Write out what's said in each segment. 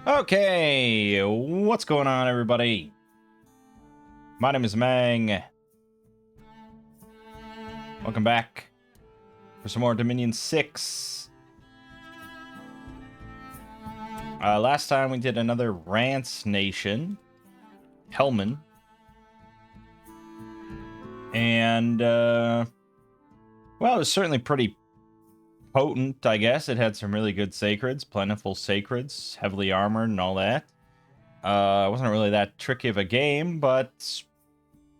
Okay, what's going on, everybody? My name is Mangg. Welcome back for some more Dominion 6. Last time we did another Rance Nation, Hellman. And, well, it was certainly pretty potent, I guess. It had some really good sacreds, plentiful sacreds, heavily armored and all that. It wasn't really that tricky of a game, but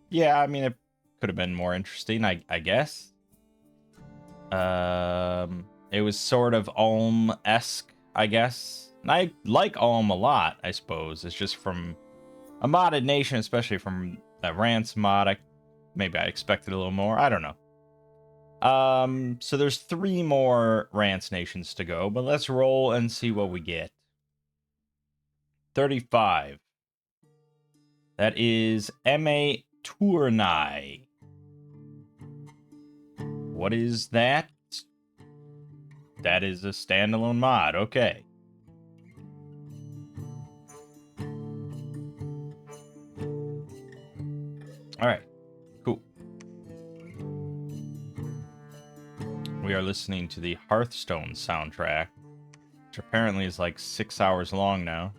yeah, I mean, it could have been more interesting, I guess. It was sort of Ulm-esque, I guess. And I like Ulm a lot, I suppose. It's just from a modded nation, especially from that Rance mod. Maybe I expected a little more. I don't know. So there's 3 more Rance nations to go, but let's roll and see what we get. 35. That is Tournai. What is that? That is a standalone mod. Okay. All right. Cool. We are listening to the Hearthstone soundtrack, which apparently is like 6 hours long now.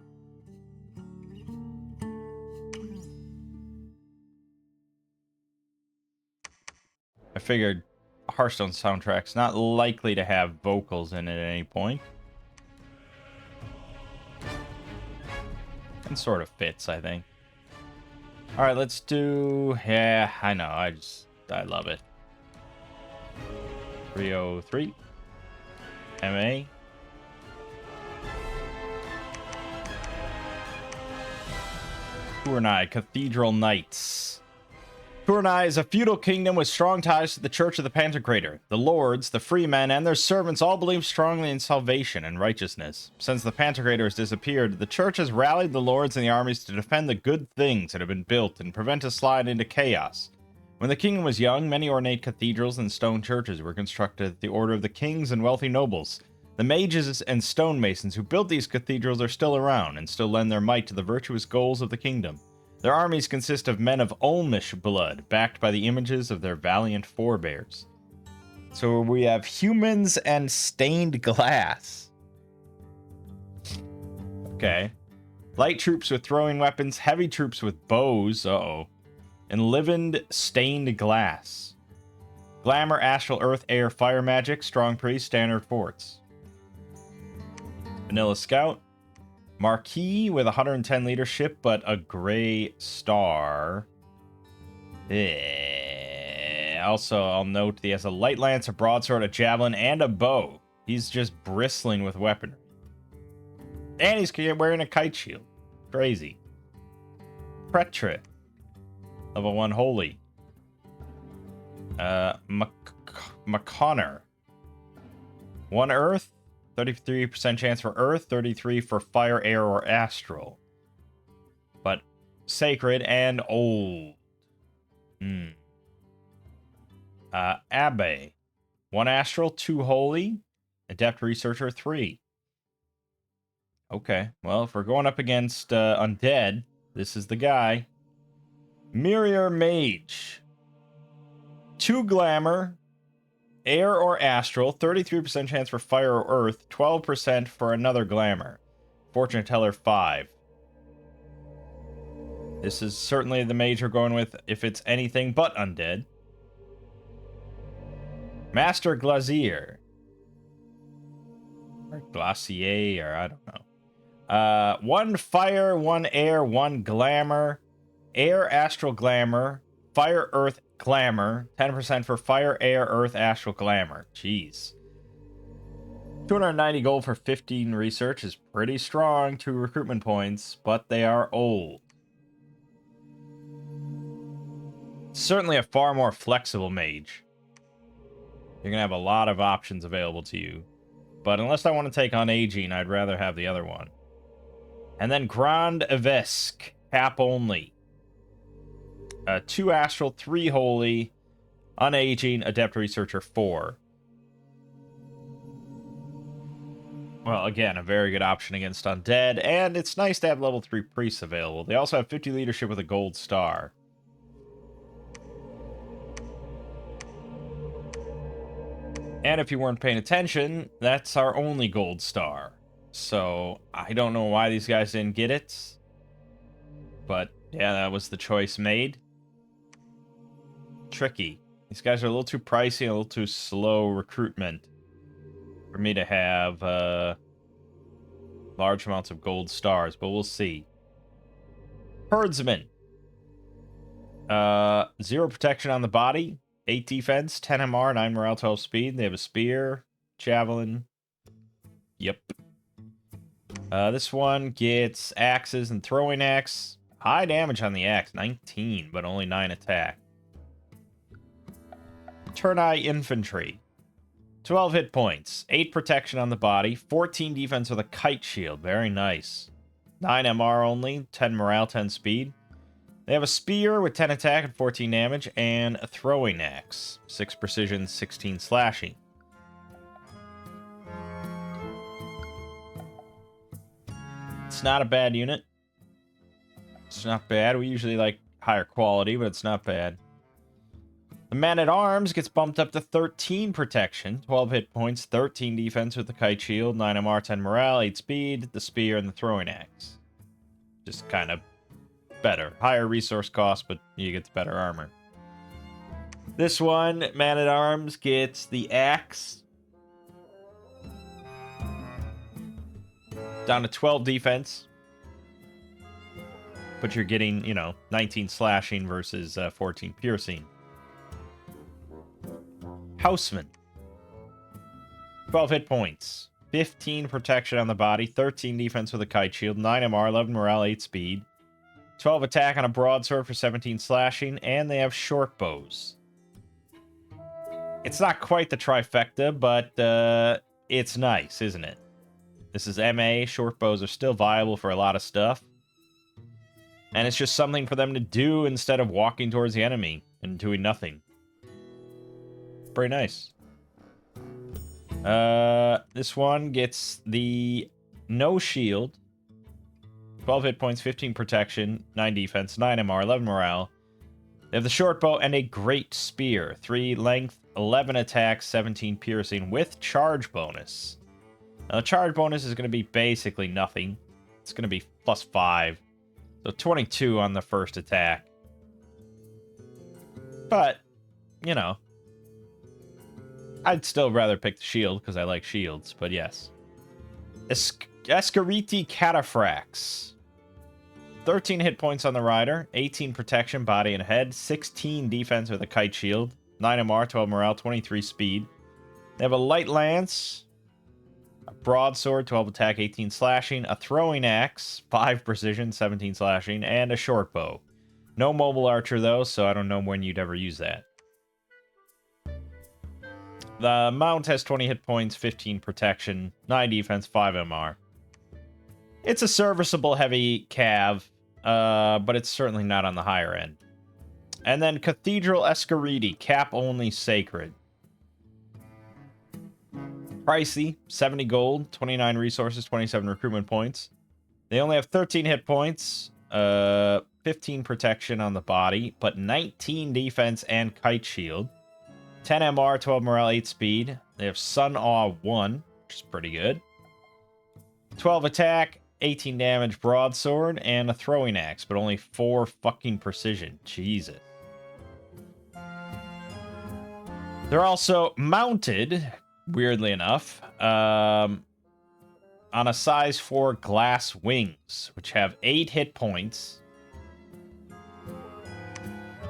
I figured Hearthstone soundtrack's not likely to have vocals in it at any point. And sort of fits, I think. Alright, let's do... Yeah, I know, I love it. 303. MA. Tournai, Cathedral Knights. Tournai is a feudal kingdom with strong ties to the Church of the Pantocrator. The lords, the free men, and their servants all believe strongly in salvation and righteousness. Since the Pantocrator has disappeared, the Church has rallied the lords and the armies to defend the good things that have been built and prevent a slide into chaos. When the kingdom was young, many ornate cathedrals and stone churches were constructed at the order of the kings and wealthy nobles. The mages and stonemasons who built these cathedrals are still around and still lend their might to the virtuous goals of the kingdom. Their armies consist of men of Ulmish blood, backed by the images of their valiant forebears. So we have humans and stained glass. Okay. Light troops with throwing weapons, heavy troops with bows, enlivened stained glass. Glamour, astral, earth, air, fire magic, strong priest, standard forts. Vanilla scout. Marquis with 110 leadership, but a gray star. Also, I'll note he has a light lance, a broadsword, a javelin, and a bow. He's just bristling with weaponry. And he's wearing a kite shield. Crazy. Pretre. Level 1 holy. McConnor. 1 earth. 33% chance for earth, 33 for fire, air, or astral. But sacred and old. Abbe. 1 astral, 2 holy. Adept researcher, 3. Okay, well, if we're going up against undead, this is the guy. Mirror mage. 2 glamour. Air or astral, 33% chance for fire or earth, 12% for another glamour. Fortune teller 5. This is certainly the mage we're going with if it's anything but undead. Master Glazier. Or Glacier, or I don't know. 1 fire, 1 air, 1 glamour. Air, astral, glamour. Fire, earth, glamour. 10% for fire, air, earth, astral, glamour. Jeez. 290 gold for 15 research is pretty strong. 2 recruitment points, but they are old. Certainly a far more flexible mage. You're going to have a lot of options available to you. But unless I want to take on aging, I'd rather have the other one. And then Grand Evesque. Cap only. 2 astral, 3 holy, unaging, adept researcher 4. Well, again, a very good option against undead, and it's nice to have level 3 priests available. They also have 50 leadership with a gold star. And if you weren't paying attention, that's our only gold star. So, I don't know why these guys didn't get it. But, yeah, that was the choice made. Tricky. These guys are a little too pricey and a little too slow recruitment for me to have large amounts of gold stars, but we'll see. Herdsman. 0 protection on the body, 8 defense, 10 MR, 9 morale, 12 speed. They have a spear, javelin. Yep. This one gets axes and throwing axe. High damage on the axe, 19, but only 9 attack. Tournai infantry. 12 hit points, 8 protection on the body, 14 defense with a kite shield. Very nice. 9 MR only, 10 morale, 10 speed. They have a spear with 10 attack and 14 damage, and a throwing axe. 6 precision, 16 slashing. It's not a bad unit. It's not bad. We usually like higher quality, but it's not bad. The Man-at-Arms gets bumped up to 13 protection, 12 hit points, 13 defense with the kite shield, 9 MR, 10 morale, 8 speed, the spear, and the throwing axe. Just kind of better. Higher resource cost, but you get the better armor. This one, Man-at-Arms, gets the axe. Down to 12 defense. But you're getting, 19 slashing versus 14 piercing. Houseman. 12 hit points. 15 protection on the body. 13 defense with a kite shield. 9 MR, 11 morale, 8 speed. 12 attack on a broadsword for 17 slashing. And they have short bows. It's not quite the trifecta, but it's nice, isn't it? This is MA. Short bows are still viable for a lot of stuff. And it's just something for them to do instead of walking towards the enemy and doing nothing. Very nice. This one gets the no shield. 12 hit points, 15 protection, 9 defense, 9 MR, 11 morale. They have the short bow and a great spear. 3 length, 11 attack, 17 piercing with charge bonus. Now, the charge bonus is going to be basically nothing. It's going to be plus 5. So 22 on the first attack. But, I'd still rather pick the shield because I like shields, but yes. Escariti Cataphracts. 13 hit points on the rider, 18 protection, body and head, 16 defense with a kite shield, 9 MR, 12 morale, 23 speed. They have a light lance, a broadsword, 12 attack, 18 slashing, a throwing axe, 5 precision, 17 slashing, and a short bow. No mobile archer though, so I don't know when you'd ever use that. The mount has 20 hit points, 15 protection, 9 defense, 5 MR. It's a serviceable heavy cav, but it's certainly not on the higher end. And then Cathedral Escariti, cap only sacred. Pricey, 70 gold, 29 resources, 27 recruitment points. They only have 13 hit points, 15 protection on the body, but 19 defense and kite shield. 10 MR, 12 morale, 8 speed. They have Sun Awe 1, which is pretty good. 12 attack, 18 damage broadsword, and a throwing axe, but only 4 fucking precision. Jesus. They're also mounted, weirdly enough, on a size 4 glass wings, which have 8 hit points,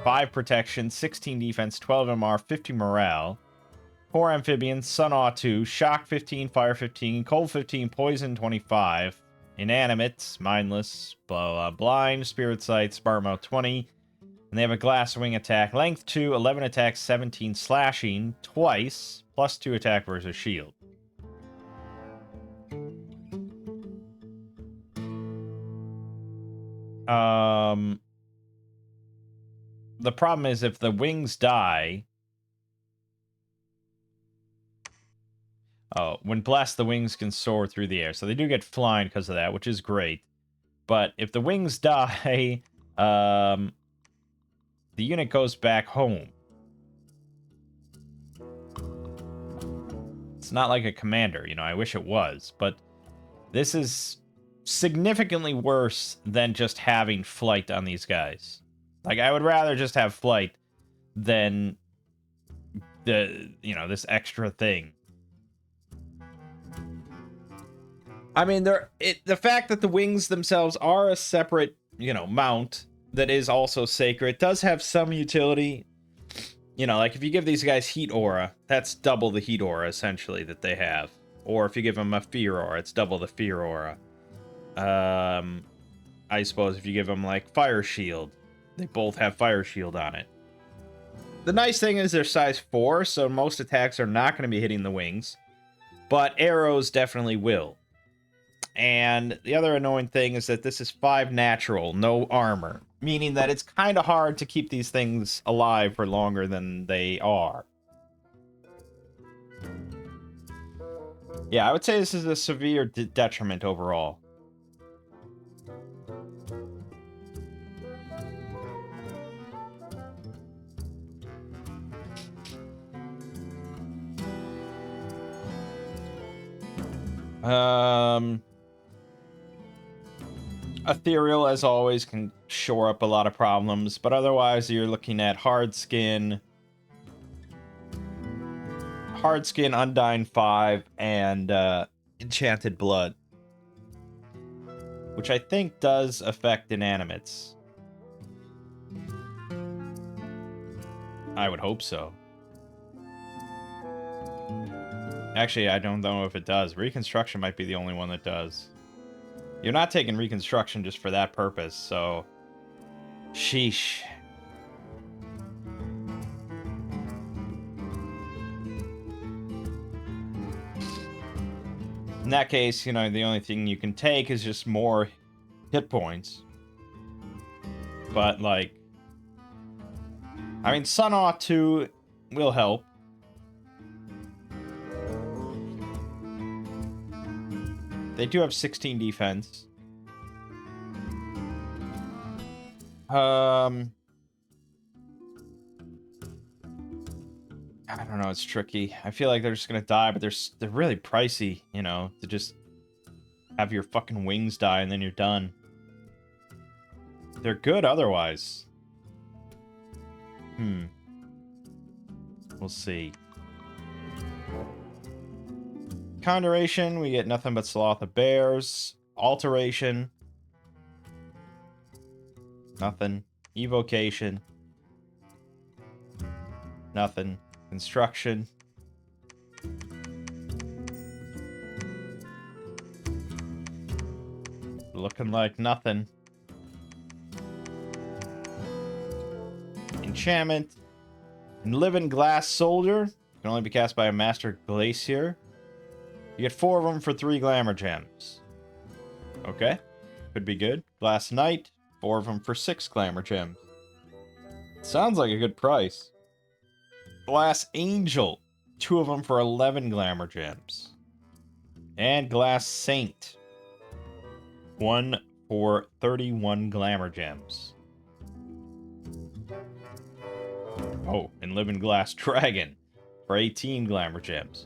5 protection, 16 defense, 12 MR, 50 morale, 4 amphibians, Sun Awe 2, shock 15, fire 15, cold 15, poison 25, inanimates, mindless, blah, blah, blind, spirit sight, smart mouth 20, and they have a glass wing attack, length 2, 11 attack, 17 slashing, twice, plus 2 attack versus shield. The problem is if the wings die... Oh, when blessed, the wings can soar through the air. So they do get flying because of that, which is great. But if the wings die, the unit goes back home. It's not like a commander, you know, I wish it was. But this is significantly worse than just having flight on these guys. Like, I would rather just have flight than this extra thing. I mean, the fact that the wings themselves are a separate, mount that is also sacred does have some utility. You know, like if you give these guys heat aura, that's double the heat aura essentially that they have. Or if you give them a fear aura, it's double the fear aura. I suppose if you give them like fire shield, they both have fire shield on it. The nice thing is they're size 4, so most attacks are not going to be hitting the wings, but arrows definitely will. And the other annoying thing is that this is 5 natural, no armor, meaning that it's kind of hard to keep these things alive for longer than they are. Yeah, I would say this is a severe detriment overall. Ethereal, as always, can shore up a lot of problems, but otherwise you're looking at hard skin, Undyne 5, and Enchanted Blood, which I think does affect inanimates. I would hope so. Actually, I don't know if it does. Reconstruction might be the only one that does. You're not taking Reconstruction just for that purpose, so... Sheesh. In that case, the only thing you can take is just more hit points. But, like... I mean, Sun Awe 2 will help. They do have 16 defense. I don't know, it's tricky. I feel like they're just gonna die, but they're really pricey, to just have your fucking wings die and then you're done. They're good otherwise. We'll see. Conjuration, we get nothing but Sloth of Bears. Alteration. Nothing. Evocation. Nothing. Construction. Looking like nothing. Enchantment. Living Glass Soldier. Can only be cast by a Master Glacier. You get 4 of them for 3 Glamour Gems. Okay. Could be good. Glass Knight. 4 of them for 6 Glamour Gems. Sounds like a good price. Glass Angel. 2 of them for 11 Glamour Gems. And Glass Saint. 1 for 31 Glamour Gems. Oh, and Living Glass Dragon for 18 Glamour Gems.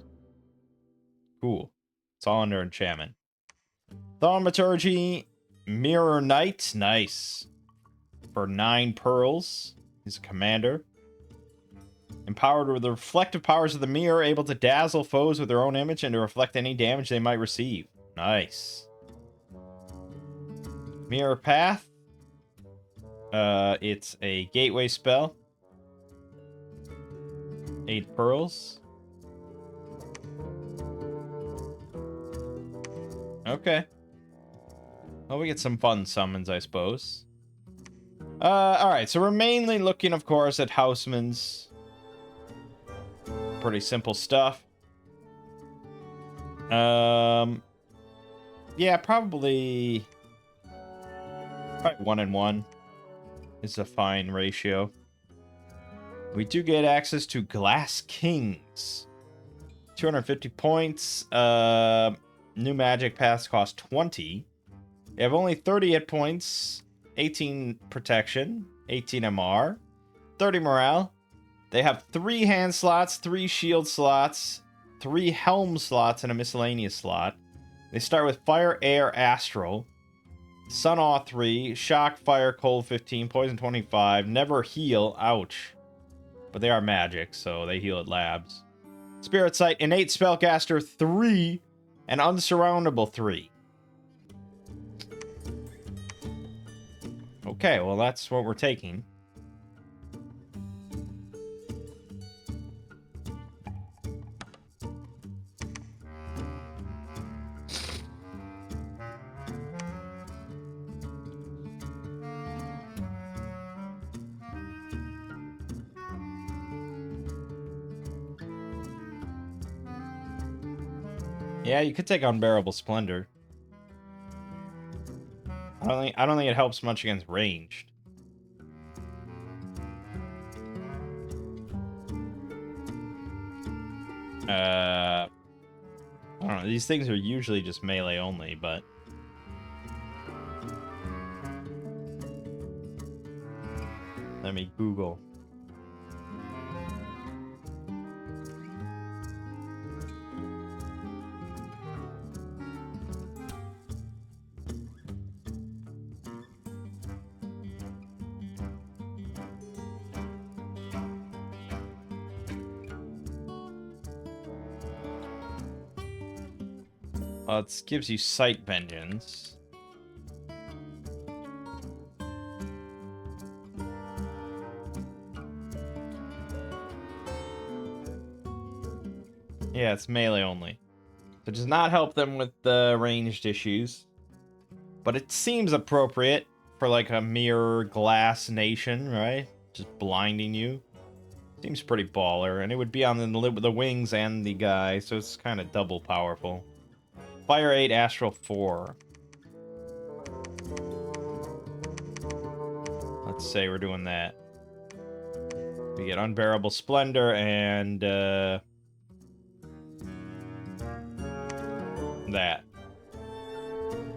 Cool. It's all under enchantment. Thaumaturgy, Mirror Knight. Nice. For 9 pearls. He's a commander. Empowered with the reflective powers of the mirror, able to dazzle foes with their own image and to reflect any damage they might receive. Nice. Mirror Path. It's a gateway spell. 8 pearls. Okay. Well, we get some fun summons, I suppose. Alright, so we're mainly looking, of course, at Houseman's. Pretty simple stuff. Yeah, probably 1 and 1 is a fine ratio. We do get access to Glass Kings. 250 points. New magic paths cost 20. They have only 30 hit points, 18 protection, 18 MR, 30 morale. They have 3 hand slots, 3 shield slots, 3 helm slots, and a miscellaneous slot. They start with Fire, Air, Astral, Sun Awe 3, Shock, Fire, Cold 15, Poison 25, Never Heal, ouch. But they are magic, so they heal at labs. Spirit Sight, Innate Spellcaster 3, and Unsurroundable 3. Okay, well that's what we're taking. Yeah, you could take Unbearable Splendor. I don't think it helps much against ranged. I don't know. These things are usually just melee only, but let me Google. Well, it gives you Sight Vengeance. Yeah, it's melee only. So it does not help them with the ranged issues. But it seems appropriate for like a mirror glass nation, right? Just blinding you. Seems pretty baller. And it would be on the wings and the guy, so it's kind of double powerful. Fire 8, Astral 4. Let's say we're doing that. We get Unbearable Splendor and that.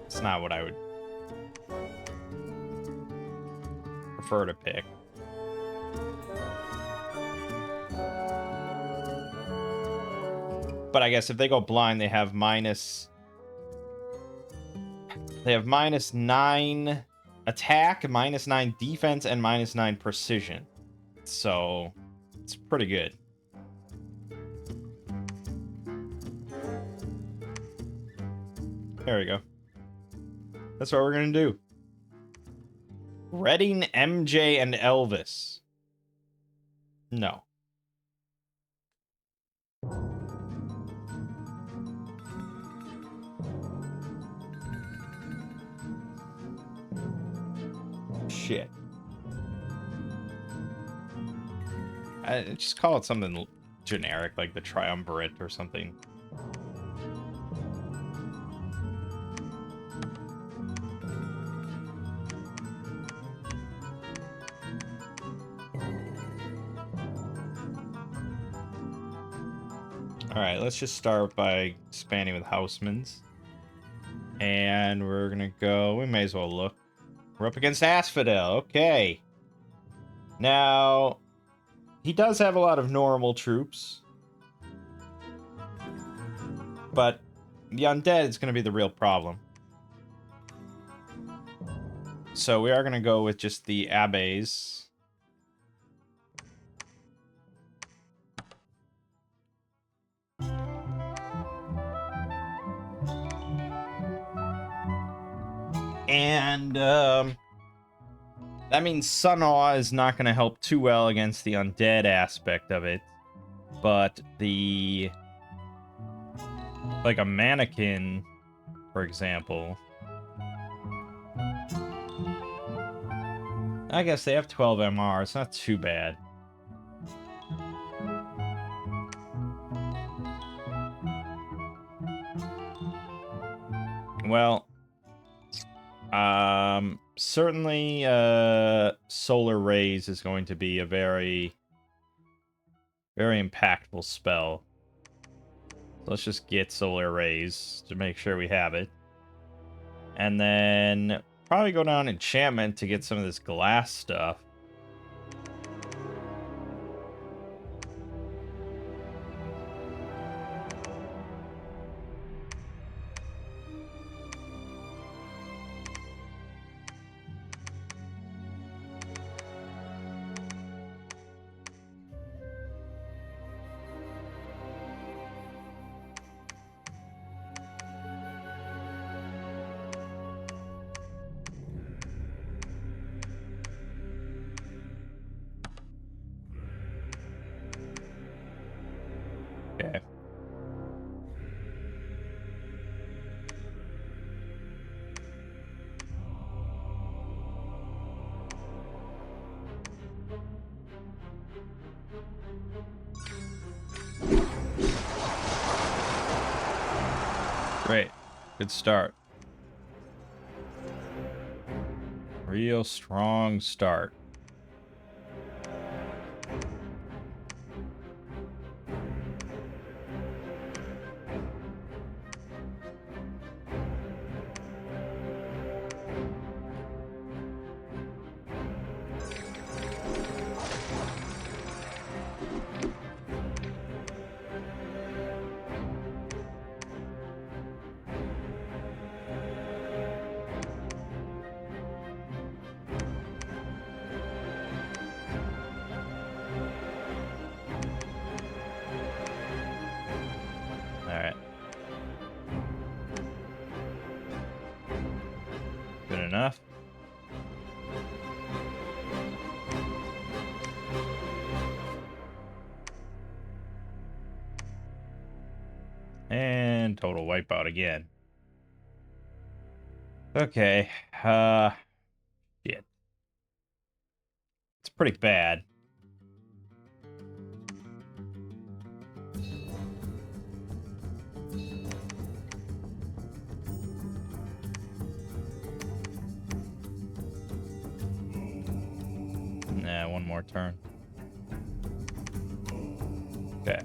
It's not what I would prefer to pick. But I guess if they go blind, they have minus... They have -9 attack, -9 defense, and -9 precision. So, it's pretty good. There we go. That's what we're gonna do. Redding, MJ, and Elvis. No. Shit. I just call it something generic, like the Triumvirate or something. Alright, let's just start by expanding with Housemans. And we're gonna go... We may as well look. We're up against Asphodel. Okay. Now, he does have a lot of normal troops. But the undead is going to be the real problem. So we are going to go with just the abbes. And that means Sun Awe is not going to help too well against the undead aspect of it. But the... like a mannequin, for example. I guess they have 12 MR. It's not too bad. Well, certainly Solar Rays is going to be a very, very impactful spell. So let's just get solar rays to make sure we have it. And then probably go down enchantment to get some of this glass stuff. Okay. Great. Good start. Real strong start. Alright. Good enough. And total wipeout again. Okay. Shit. It's pretty bad. Nah, one more turn. Okay.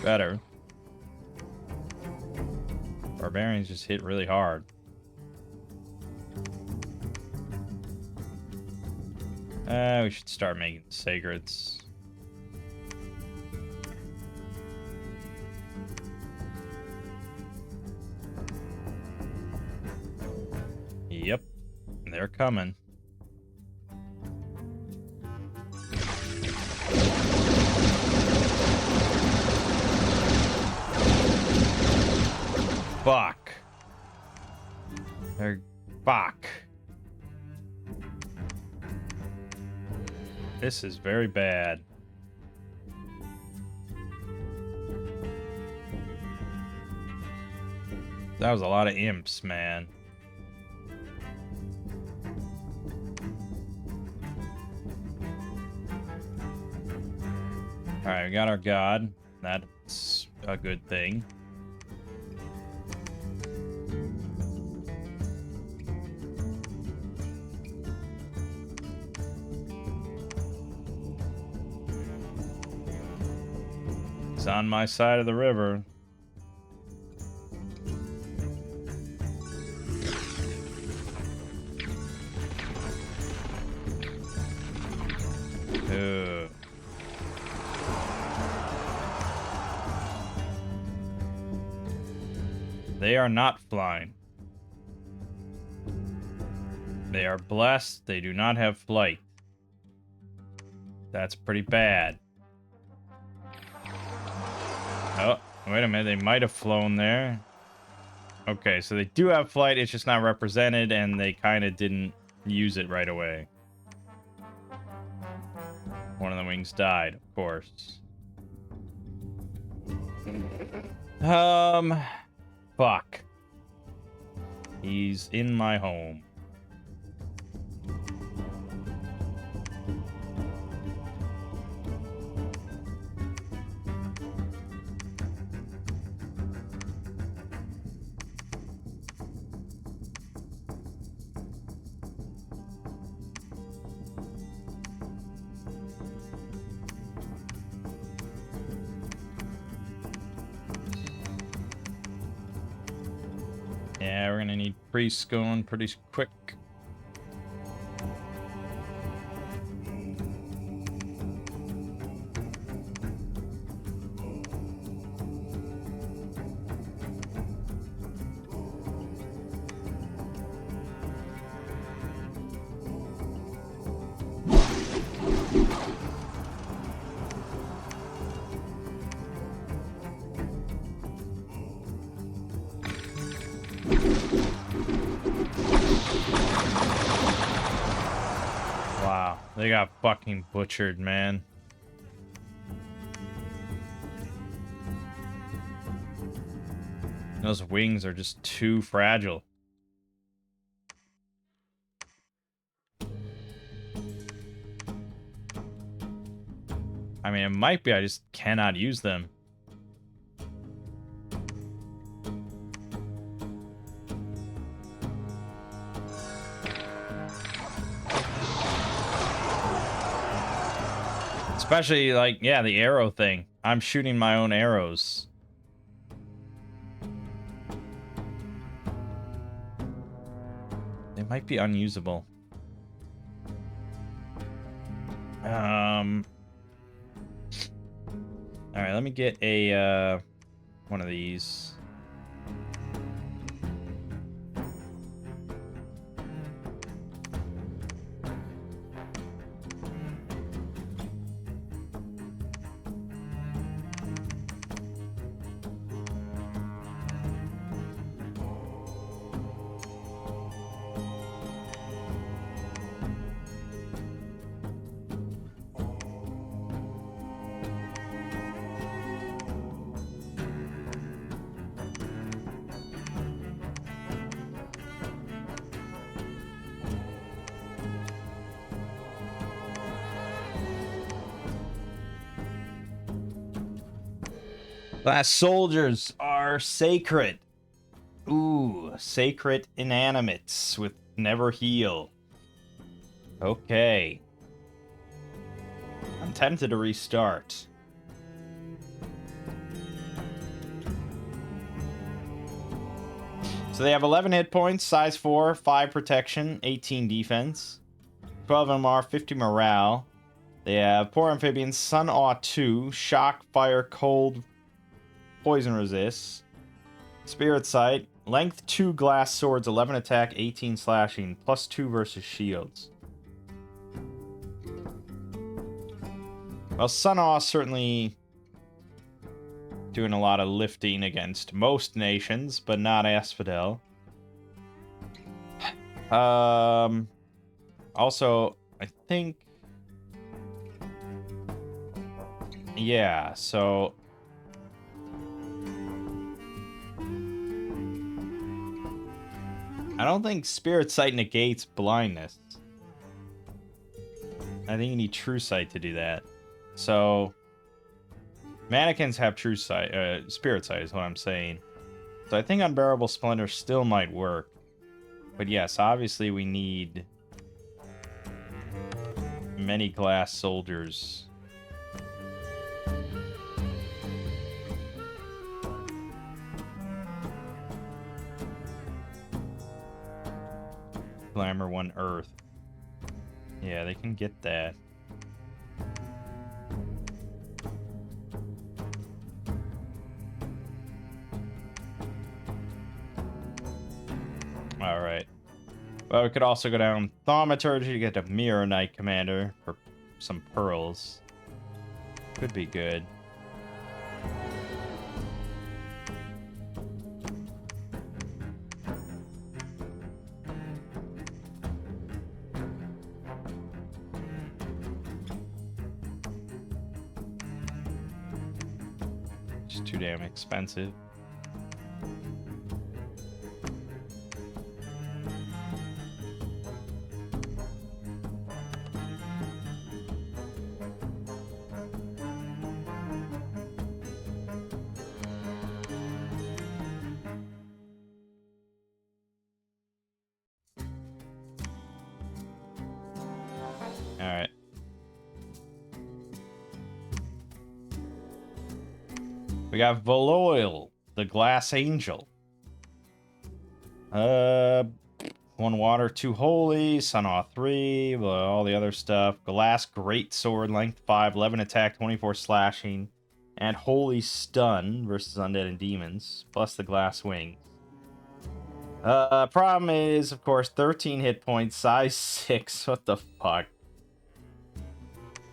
Better. Barbarians just hit really hard. We should start making sacreds. Yep, they're coming. Fuck. Fuck. This is very bad. That was a lot of imps, man. Alright, we got our god. That's a good thing. It's on my side of the river. Ugh. They are not flying. They are blessed. They do not have flight. That's pretty bad. Oh, wait a minute. They might have flown there. Okay, so they do have flight. It's just not represented, and they kind of didn't use it right away. One of the wings died, of course. Fuck. He's in my home. Yeah, we're gonna need priests going pretty quick. Wow, they got fucking butchered, man. Those wings are just too fragile. I mean, it might be I just cannot use them. Especially, like, yeah, the arrow thing. I'm shooting my own arrows. They might be unusable. Alright, let me get a, one of these. Glass soldiers are sacred. Ooh, sacred inanimates with never heal. Okay. I'm tempted to restart. So they have 11 hit points, size 4, 5 protection, 18 defense. 12 MR, 50 morale. They have poor amphibians, Sun Awe 2, shock, fire, cold, poison resist. Spirit Sight, length 2 glass swords, 11 attack, 18 slashing, plus 2 versus shields. Well, Sun Awe certainly doing a lot of lifting against most nations, but not Asphodel. Also, I think... Yeah, so... I don't think Spirit Sight negates blindness. I think you need True Sight to do that. So, mannequins have True Sight, Spirit Sight is what I'm saying. So I think Unbearable Splendor still might work. But yes, obviously we need many glass soldiers. Glamour 1 Earth. Yeah, they can get that. Alright. Well, we could also go down Thaumaturgy to get a Mirror Knight Commander for some pearls. Could be good. Just too damn expensive. Alright. We got Valoil, the Glass Angel. 1 water, 2 holy, sun awe 3, all the other stuff. Glass great sword, length 5, 11 attack, 24 slashing, and holy stun versus undead and demons, plus the glass wings. Problem is, of course, 13 hit points, size 6. What the fuck?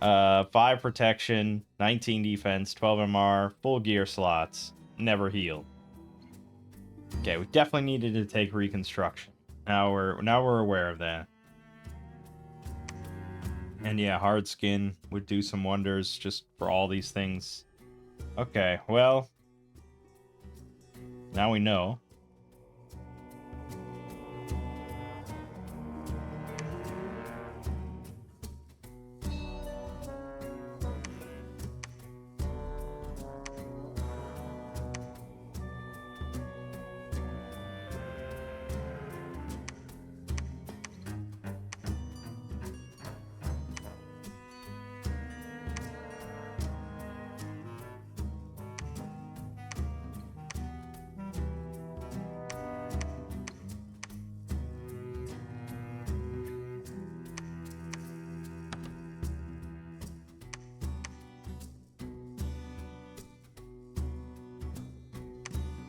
5 protection, 19 defense, 12 MR, full gear slots, never heal. Okay, we definitely needed to take reconstruction. Now we're aware of that. And yeah, hard skin would do some wonders just for all these things. Okay, well, now we know.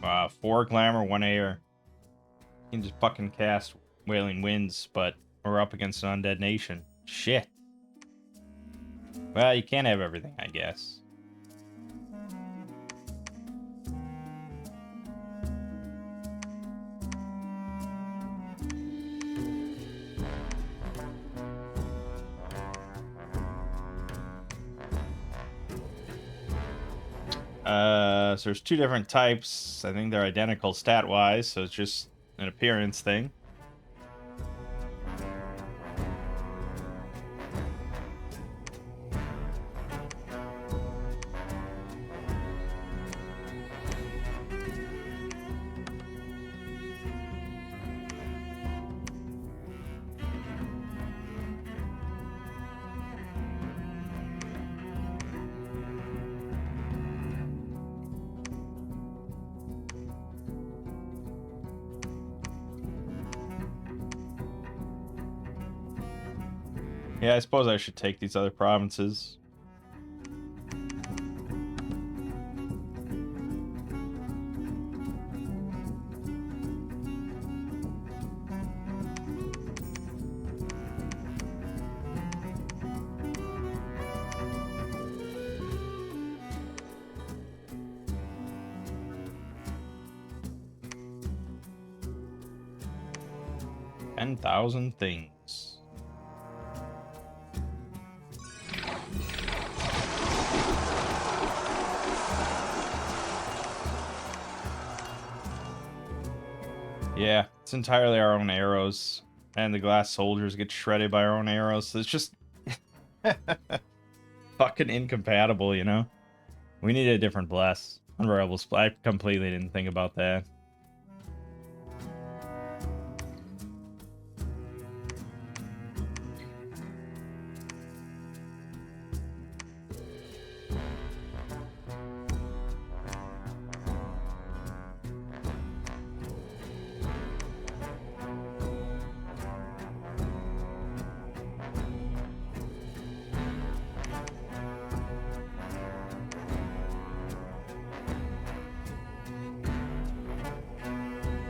Wow, 4 glamour, 1 air. You can just fucking cast Wailing Winds, but we're up against an undead nation. Shit. Well, you can't have everything, I guess. So there's 2 different types. I think they're identical stat-wise, so it's just an appearance thing. Yeah, I suppose I should take these other provinces. $10,000 things. Yeah, it's entirely our own arrows. And the glass soldiers get shredded by our own arrows. So it's just fucking incompatible, you know? We need a different bless. Unreliable split. I completely didn't think about that.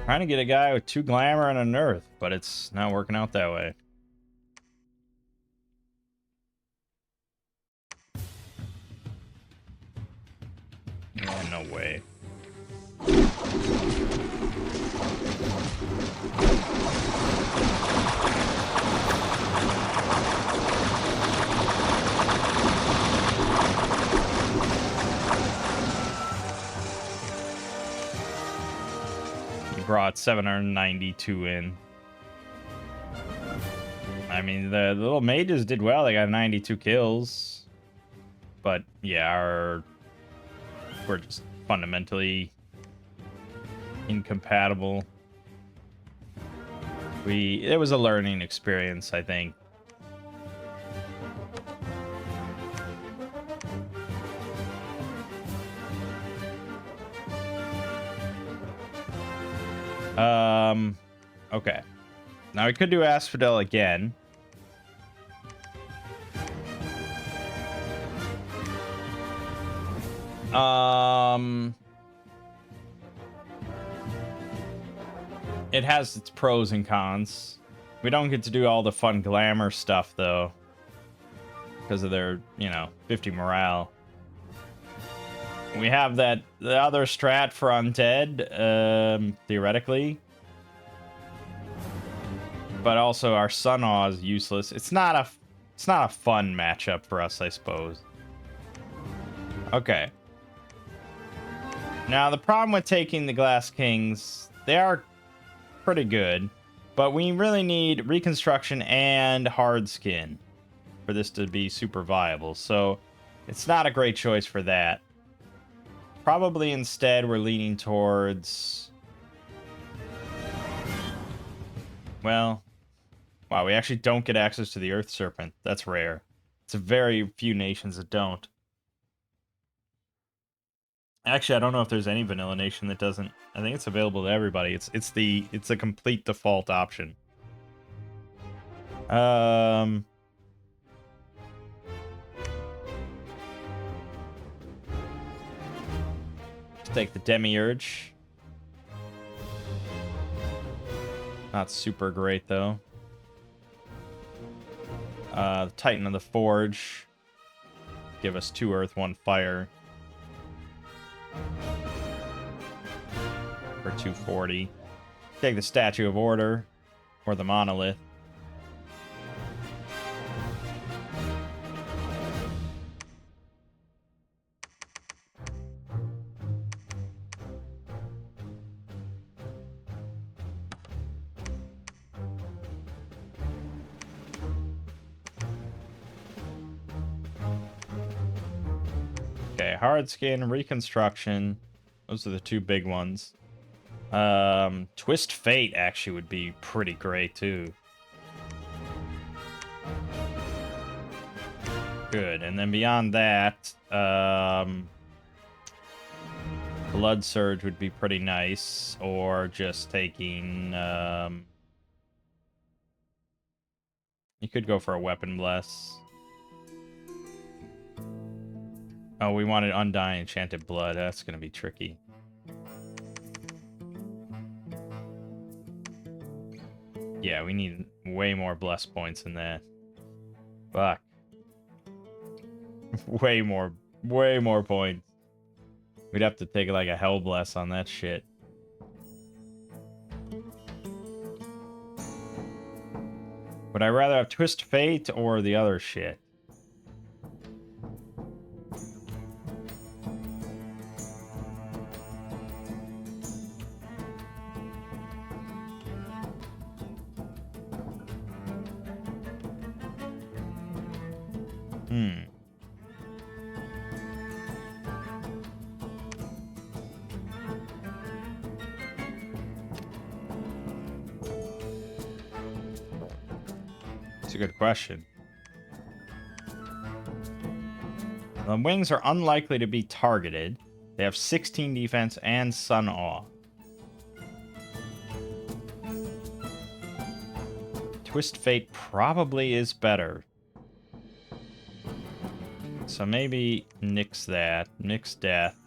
Trying to get a guy with 2 glamour and a nerf, but it's not working out that way. Yeah, no way. Brought 792 in. I mean, the little mages did well. They got 92 kills. But yeah, we're just fundamentally incompatible. It was a learning experience, I think. Okay. Now we could do Asphodel again. It has its pros and cons. We don't get to do all the fun glamour stuff, though. Because of their, 50 morale. We have the other strat for Undead, theoretically. But also our Sun Awe is useless. It's not a fun matchup for us, I suppose. Okay. Now, the problem with taking the Glass Kings, they are pretty good, but we really need Reconstruction and Hard Skin for this to be super viable, so it's not a great choice for that. Probably instead we're leaning towards... Well, wow, we actually don't get access to the Earth Serpent. That's rare. It's a very few nations that don't. Actually, I don't know if there's any vanilla nation that doesn't. I think it's available to everybody. It's a complete default option. Let's take the Demiurge. Not super great though. The Titan of the Forge. Give us 2 Earth, 1 Fire. For 240. Take the Statue of Order. Or the Monolith. Okay, Hard Skin, Reconstruction. Those are the 2 big ones. Twist Fate actually would be pretty great too. Good, and then beyond that, Blood Surge would be pretty nice, or just taking, you could go for a Weapon Bless. Oh, we wanted Undying Enchanted Blood. That's gonna be tricky. Yeah, we need way more bless points than that. Fuck. way more points. We'd have to take like a Hell Bless on that shit. Would I rather have Twist Fate or the other shit? That's a good question. The wings are unlikely to be targeted. They have 16 defense and Sun Awe. Twist Fate probably is better. So maybe nix that. Nix Death.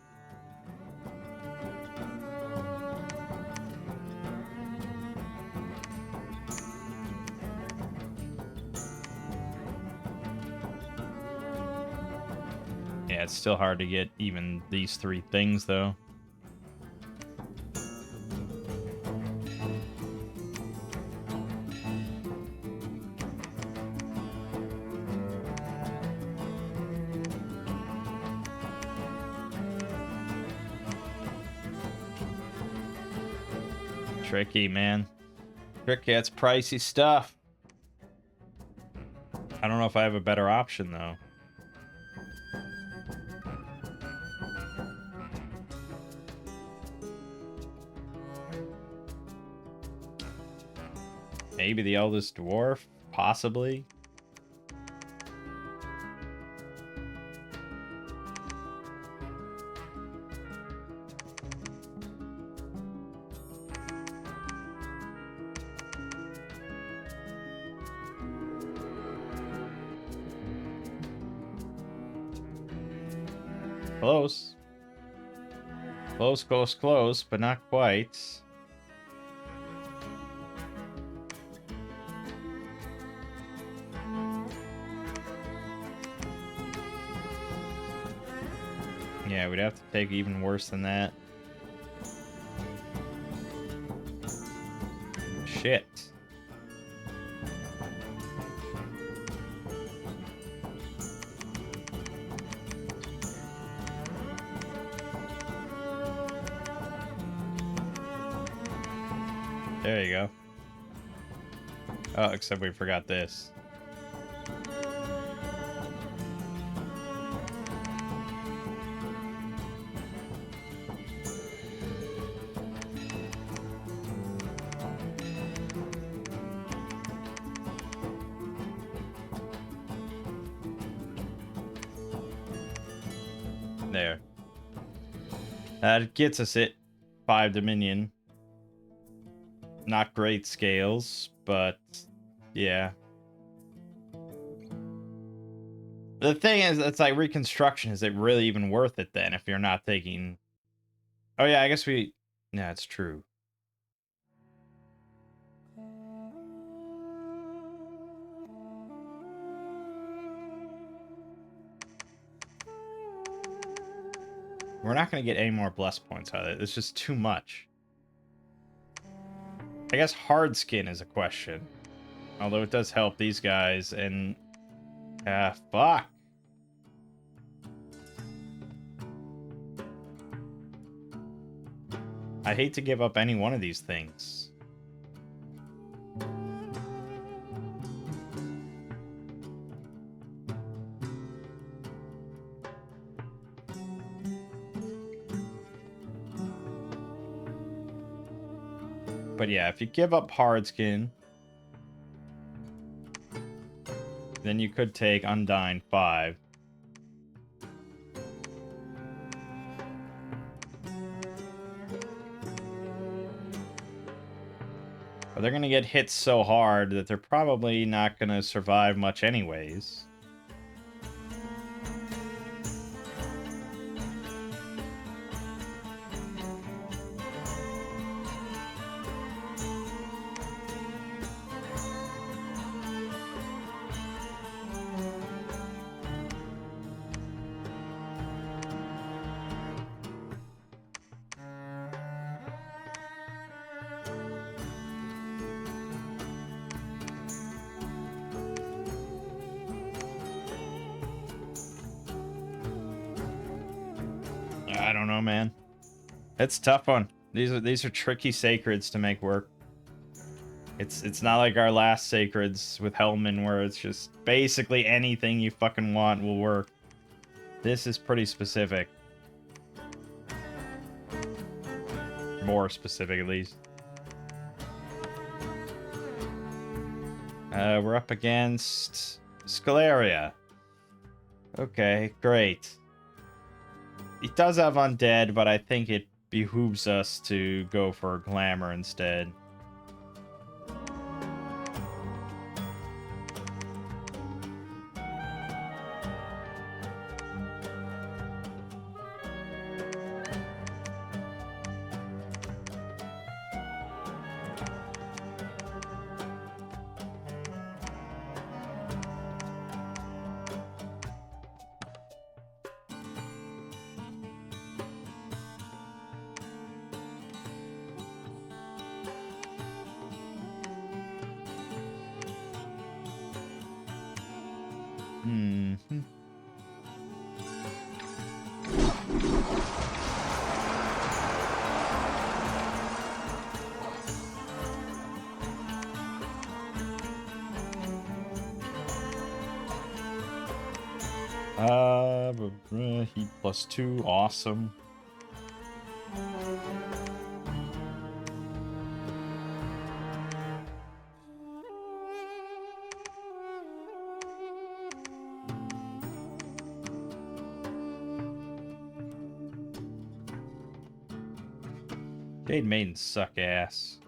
Yeah, it's still hard to get even these 3 things, though. Tricky, man. Tricky, that's pricey stuff. I don't know if I have a better option, though. Maybe the Eldest Dwarf? Possibly. Close. Close, close, close, but not quite. Yeah, we'd have to take even worse than that. Shit. There you go. Oh, except we forgot this. There. That gets us it. 5 Dominion. Not great scales, but yeah. The thing is, it's like reconstruction. Is it really even worth it then if you're not taking... Oh yeah, I guess we... Yeah, it's true. We're not going to get any more bless points out of it. It's just too much. I guess hard skin is a question. Although it does help these guys and... fuck. I hate to give up any one of these things. But yeah, if you give up hard skin, then you could take Undying 5. But they're going to get hit so hard that they're probably not going to survive much anyways. I don't know, man. It's a tough one. These are tricky sacreds to make work. It's not like our last sacreds with Hellman where it's just basically anything you fucking want will work. This is pretty specific. More specific, at least. We're up against Scalaria. Okay, great. It does have undead, but I think it behooves us to go for glamour instead. Heat +2, awesome. Jade Maidens suck ass.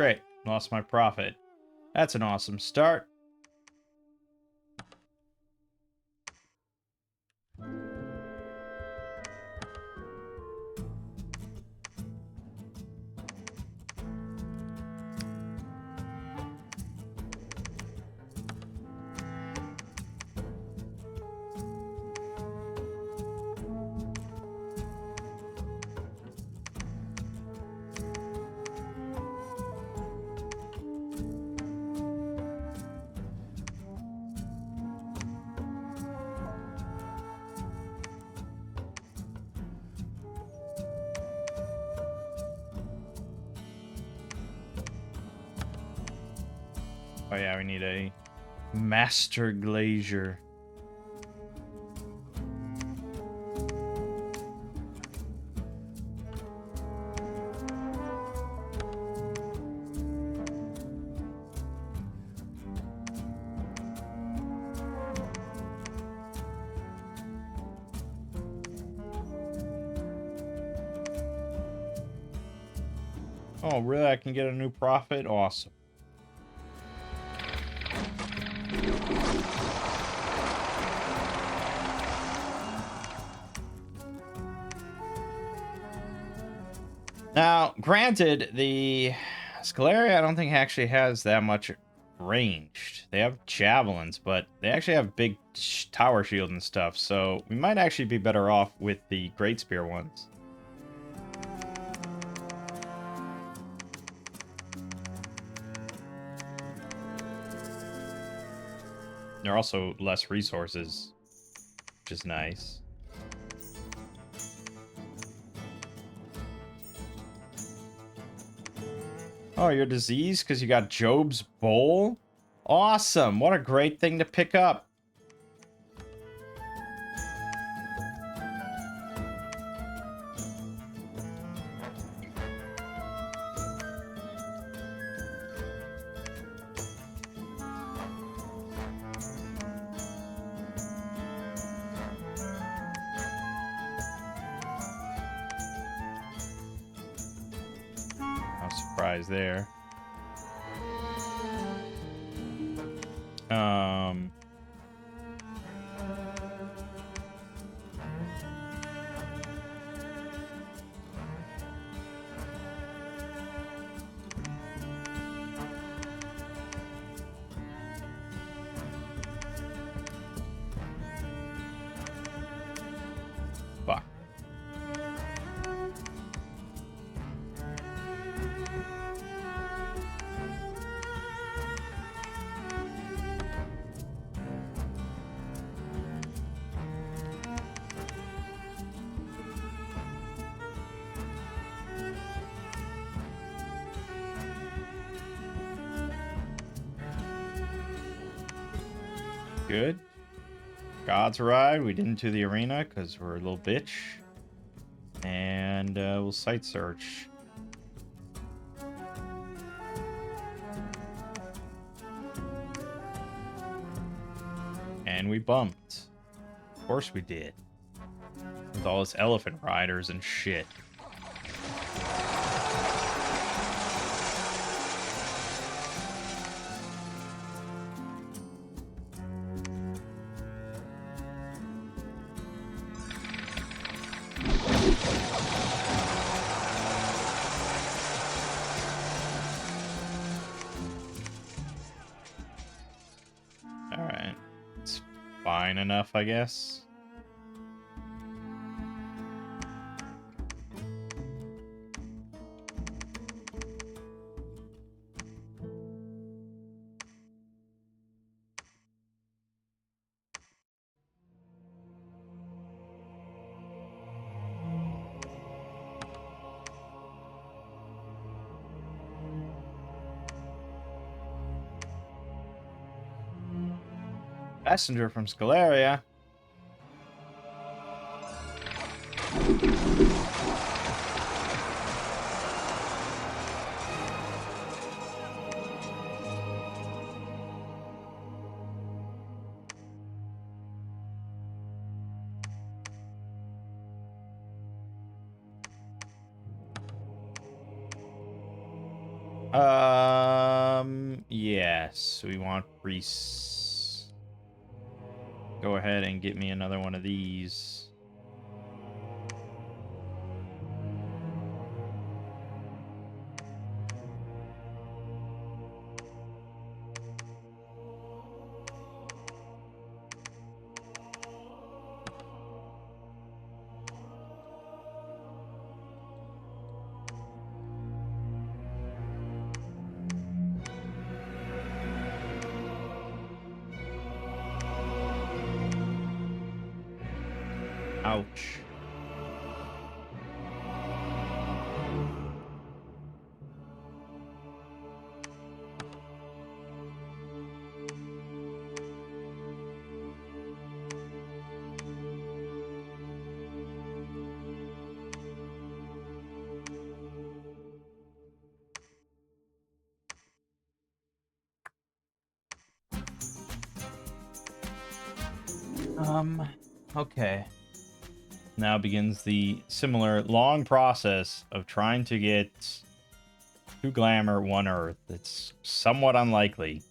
Great. Lost my profit. That's an awesome start. Oh yeah, we need a master glazier. Oh, really? I can get a new profit? Awesome. Now, granted, the Scalaria I don't think actually has that much ranged. They have javelins, but they actually have big tower shield and stuff, so we might actually be better off with the Great Spear ones. They're also less resources, which is nice. Oh, you're diseased because you got Job's Bowl? Awesome! What a great thing to pick up. No surprise there. Fuck. Good. Gods arrived. We didn't do the arena because we're a little bitch. And we'll site search. And we bumped. Of course we did. With all his elephant riders and shit. Alright. It's fine enough, I guess. Passenger from Scalaria. Yes, we want priests. Go ahead and get me another one of these. Ouch. Okay. Now begins the similar long process of trying to get 2 glamour, 1 earth. It's somewhat unlikely.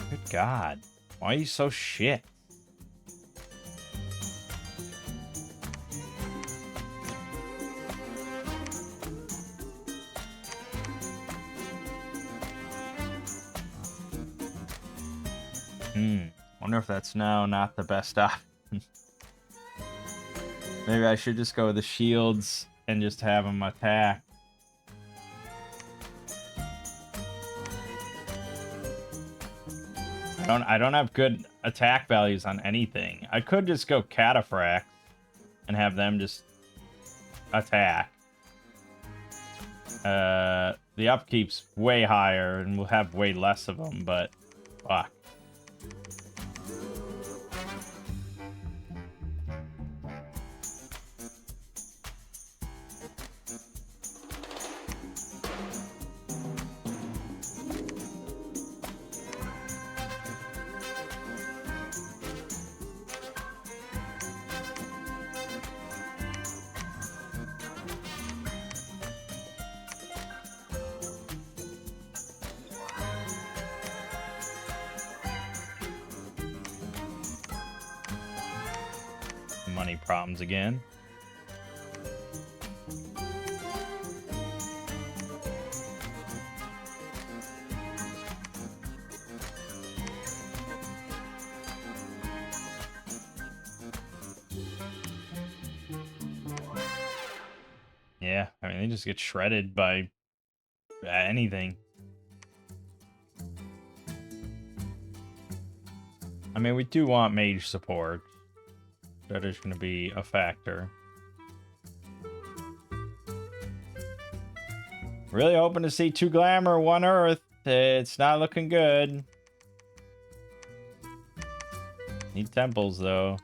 Good God. Why are you so shit? Wonder if that's now not the best option. Maybe I should just go with the shields and just have them attack. I don't have good attack values on anything. I could just go cataphract and have them just attack. The upkeep's way higher and we'll have way less of them, but fuck. Money problems again. Yeah, I mean, they just get shredded by anything. I mean, we do want mage support. That is going to be a factor. Really hoping to see 2 glamour, 1 earth. It's not looking good. Need temples, though.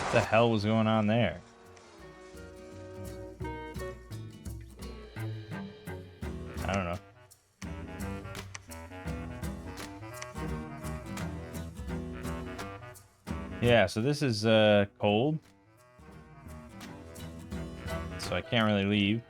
What the hell was going on there? I don't know. Yeah, so this is cold. So I can't really leave.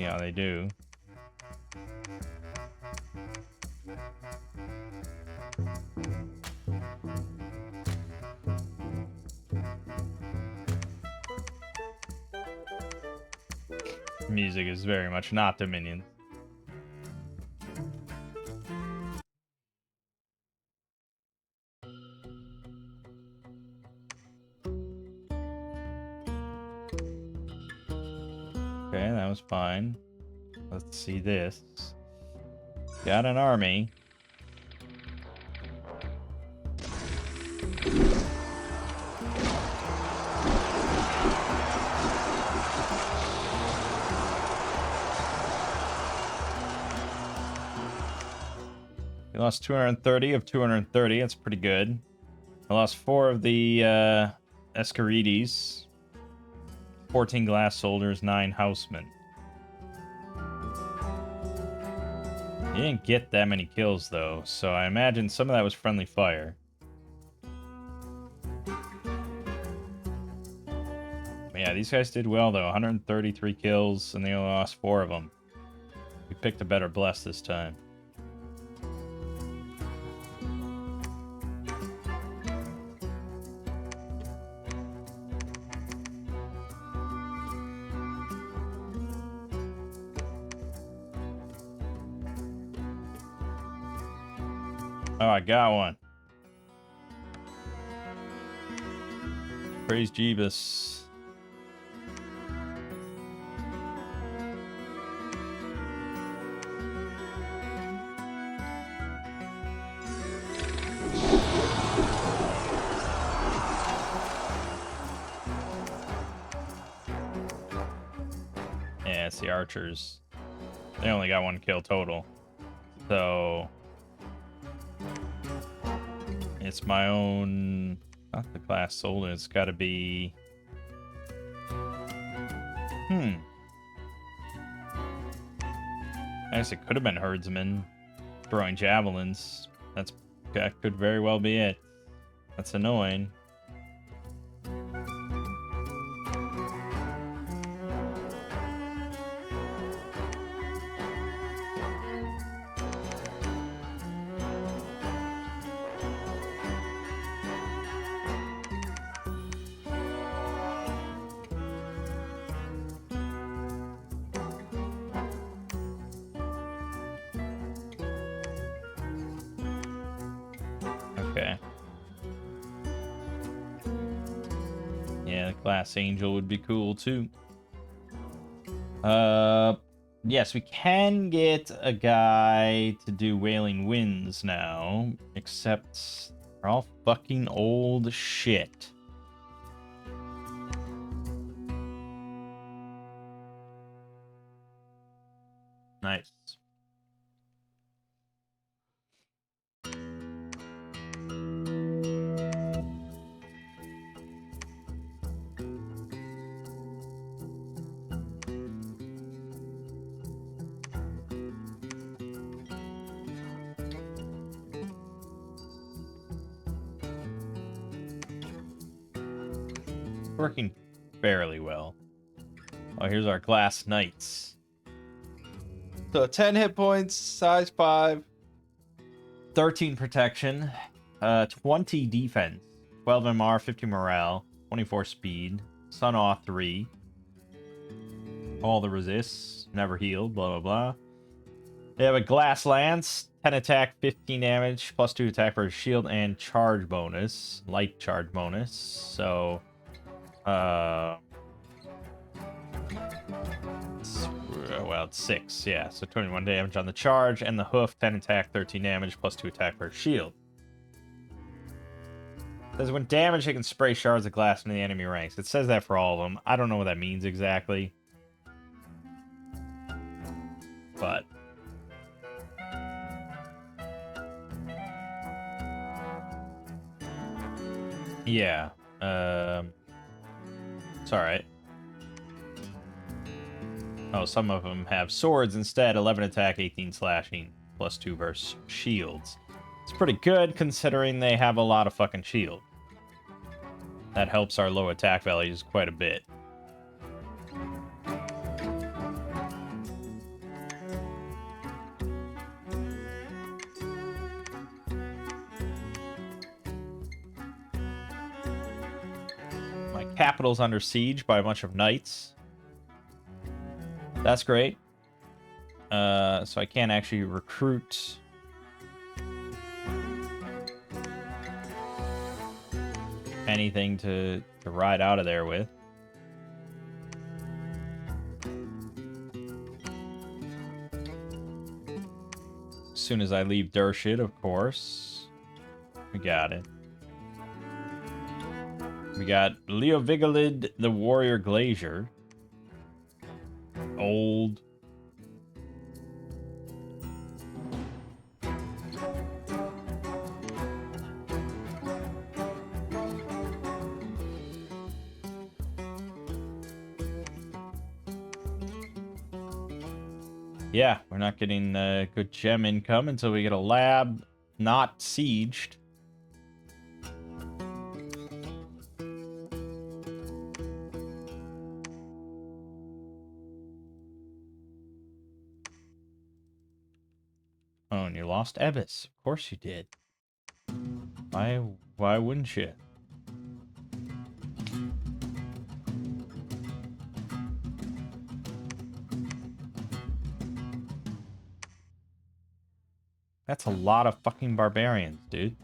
Yeah, they do. Music is very much not Dominion. Okay, that was fine. Let's see this. Got an army. We lost 230 of 230. That's pretty good. I lost 4 of the Escarides. 14 glass soldiers, 9 housemen. You didn't get that many kills, though, so I imagine some of that was friendly fire. Yeah, these guys did well, though. 133 kills, and they only lost 4 of them. We picked a better bless this time. Oh, I got one. Praise Jeebus. Yeah, it's the archers. They only got 1 kill total. So it's my own, not the class soldier. It's got to be. I guess it could have been herdsmen throwing javelins. That could very well be it. That's annoying. Okay. Yeah, the Glass Angel would be cool too. Yes, we can get a guy to do Wailing Winds now, except they're all fucking old shit. Nice. Working fairly well. Oh, here's our Glass Knights. So 10 hit points, size 5, 13 protection, 20 defense, 12 MR, 50 morale, 24 speed, Sun Awe 3, all the resists, never healed, blah blah blah. They have a Glass Lance, 10 attack, 15 damage, plus 2 attack for his shield, and charge bonus, light charge bonus. So well, it's 6, yeah. So 21 damage on the charge, and the hoof, 10 attack, 13 damage, plus 2 attack for shield. It says when damaged, it can spray shards of glass into the enemy ranks. It says that for all of them. I don't know what that means exactly. But yeah. It's alright. Oh, some of them have swords instead. 11 attack, 18 slashing, plus 2 versus shields. It's pretty good considering they have a lot of fucking shield. That helps our low attack values quite a bit. capital's under siege by a bunch of knights. That's great. So I can't actually recruit anything to ride out of there with. As soon as I leave Dershit, of course. We got it. We got Leovigalid, the Warrior Glacier. Old. Yeah, we're not getting good gem income until we get a lab not sieged. Oh, and you lost Ebbis. Of course you did. Why wouldn't you? That's a lot of fucking barbarians, dude.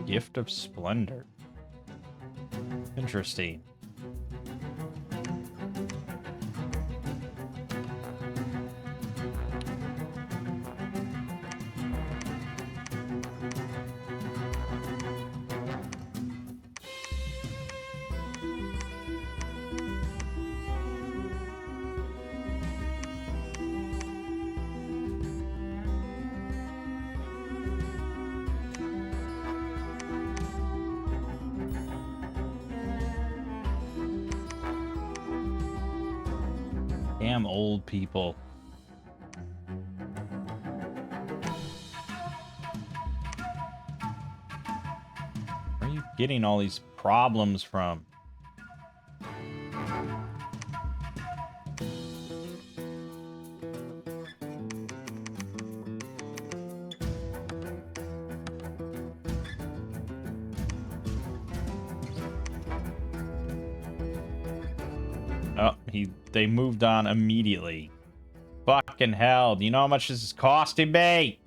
Gift of Splendor. Interesting. Damn old people. Where are you getting all these problems from? Oh, they moved on immediately. Fucking hell. Do you know how much this is costing me?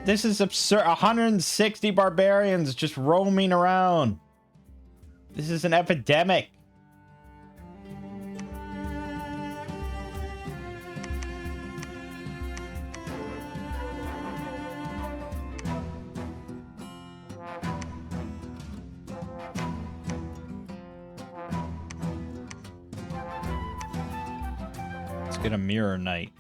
This is absurd. 160 barbarians just roaming around. This is an epidemic. Get a mirror knight.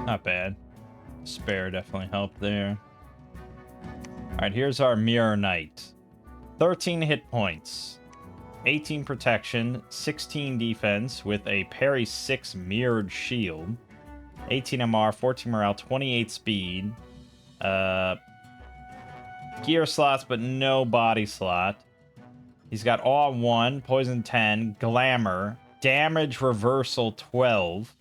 Not bad. Spare definitely helped there. Alright, here's our mirror knight. 13 hit points. 18 protection, 16 defense with a parry 6 mirrored shield, 18 MR, 14 morale, 28 speed, gear slots but no body slot. He's got awe 1, poison 10, glamour, damage reversal 12,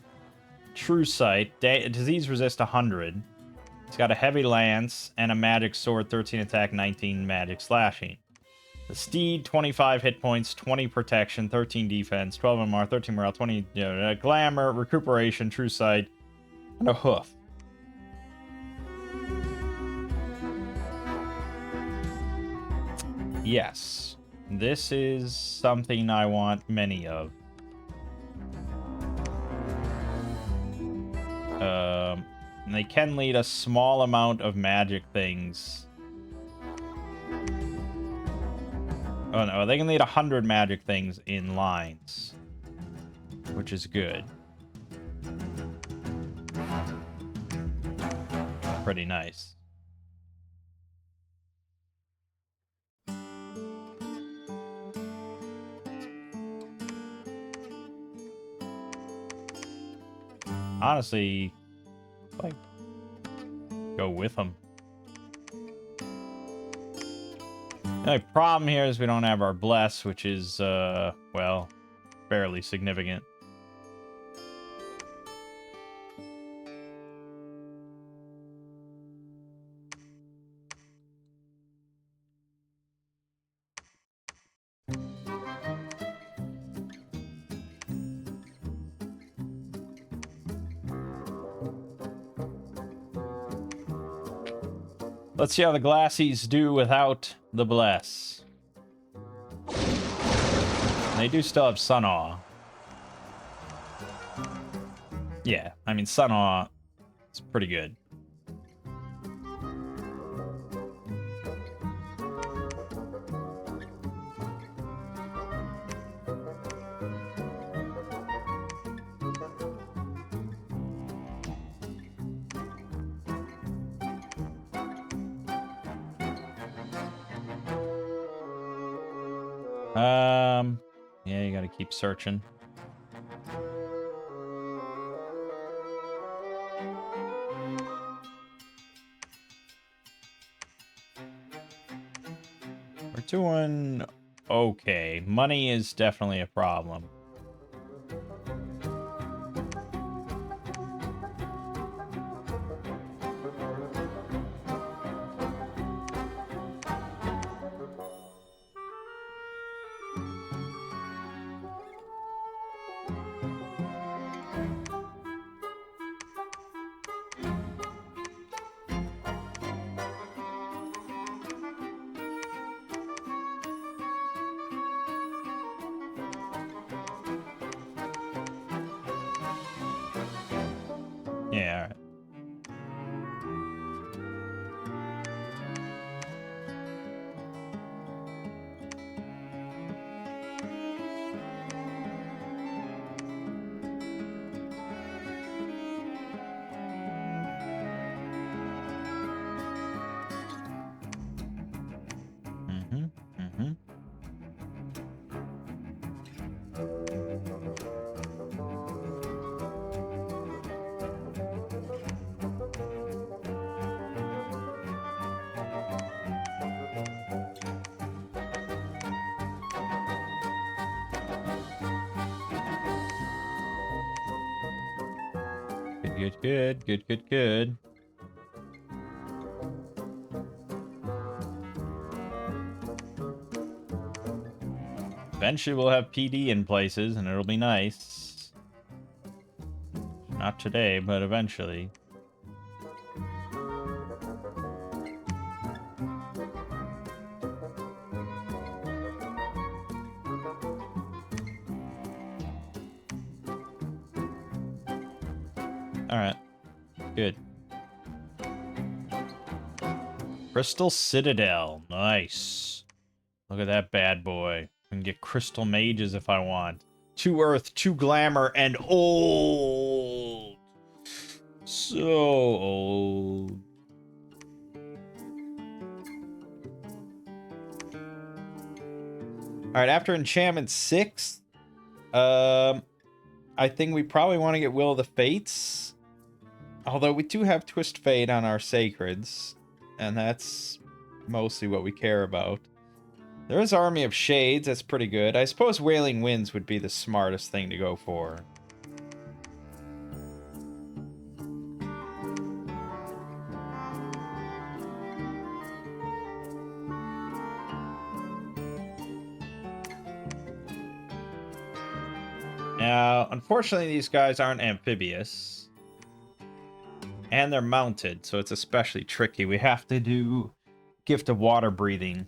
true sight, disease resist 100. He's got a heavy lance and a magic sword, 13 attack, 19 magic slashing. The steed, 25 hit points, 20 protection, 13 defense, 12 MR, 13 morale, 20 glamour, recuperation, true sight, and a hoof. Yes, this is something I want many of. And they can lead a small amount of magic things. Oh no, they can lead 100 magic things in lines, which is good. Pretty nice. Honestly, like, go with them. The only problem here is we don't have our bless, which is, well, fairly significant. Let's see how the Glassies do without the bless. They do still have Sun Awe. Yeah, I mean, Sun Awe is pretty good. Yeah, you gotta keep searching. We're doing okay. Money is definitely a problem. Yeah, all right. Good. Eventually we'll have PD in places, and it'll be nice. Not today, but eventually. Alright. Good. Crystal Citadel. Nice. Look at that bad boy. I can get Crystal Mages if I want. 2 Earth, 2 Glamour, and old. So old. Alright, after Enchantment 6, I think we probably want to get Will of the Fates. Although we do have Twist Fate on our Sacreds, and that's mostly what we care about. There is Army of Shades, that's pretty good. I suppose Wailing Winds would be the smartest thing to go for. Now, unfortunately, these guys aren't amphibious. And they're mounted, so it's especially tricky. We have to do Gift of Water Breathing.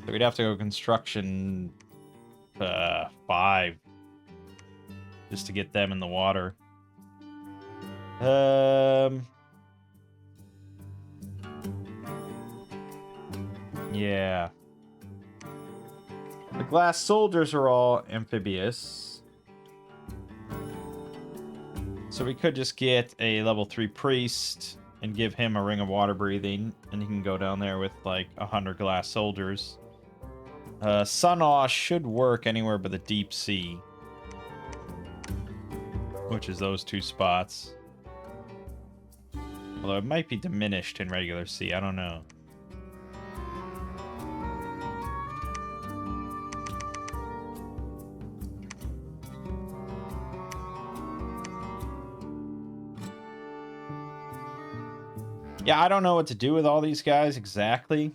So we'd have to go Construction 5 just to get them in the water. Yeah. The glass soldiers are all amphibious. So we could just get a level 3 priest and give him a ring of water breathing, and he can go down there with like 100 glass soldiers. Sun Awe should work anywhere but the deep sea, which is those 2 spots. Although it might be diminished in regular sea, I don't know. Yeah, I don't know what to do with all these guys exactly.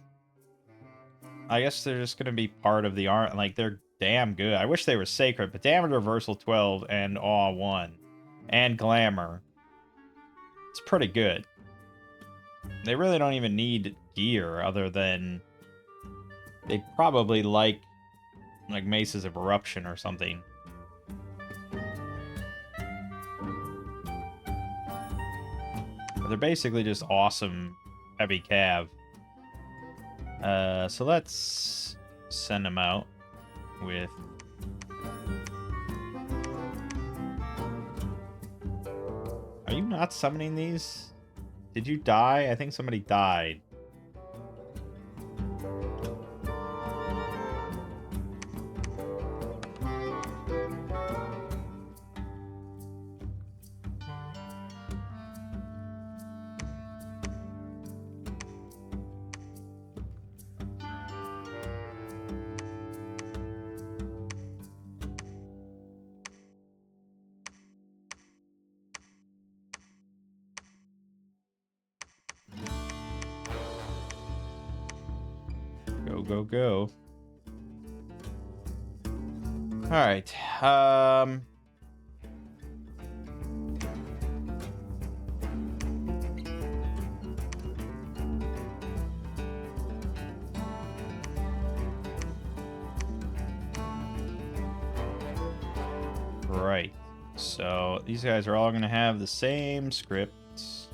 I guess they're just going to be part of the art. Like, they're damn good. I wish they were sacred, but damage reversal 12 and awe 1. And glamour. It's pretty good. They really don't even need gear other than... They probably like Maces of Eruption or something. They're basically just awesome heavy cav. So let's send them out with... Are you not summoning these? Did you die? I think somebody died. Go, go. All right. Right. So these guys are all going to have the same scripts.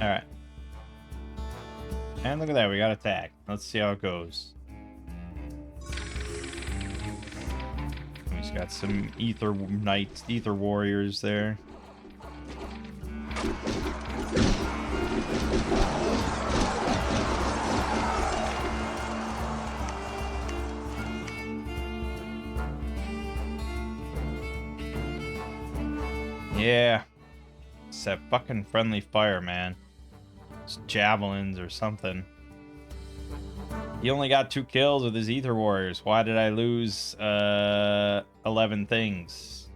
Alright. And look at that, we got attack. Let's see how it goes. He's got some ether knights, ether warriors there. Yeah. It's that fucking friendly fire, man. It's javelins or something. He only got 2 kills with his ether warriors. Why did I lose 11 things?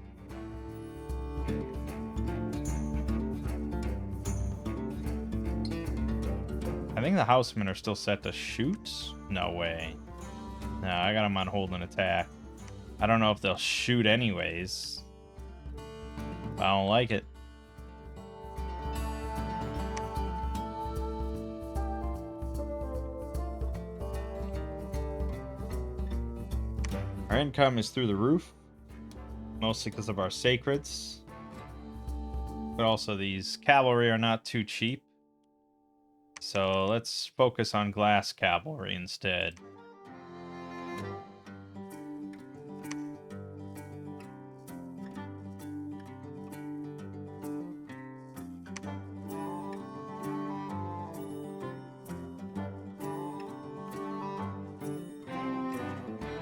I think the housemen are still set to shoot? No way. No, I got them on hold and attack. I don't know if they'll shoot anyways. I don't like it. Our income is through the roof, mostly because of our sacreds. But also these cavalry are not too cheap. So let's focus on glass cavalry instead.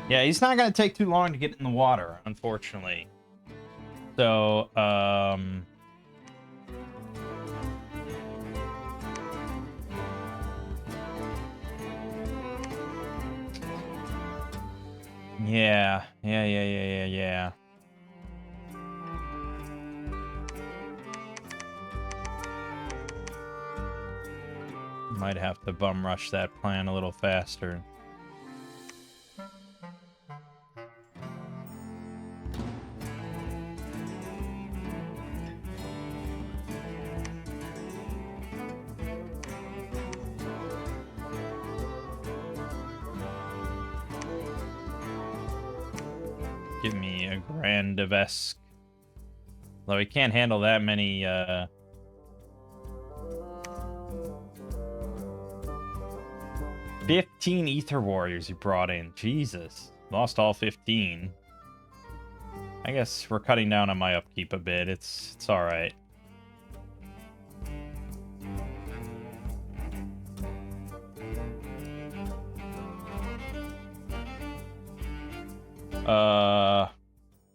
Yeah, he's not going to take too long to get in the water, unfortunately. So, Yeah. Might have to bum rush that plan a little faster. Give me a Grandevesque. Though he can't handle that many, 15 Ether Warriors he brought in. Jesus. Lost all 15. I guess we're cutting down on my upkeep a bit. It's alright.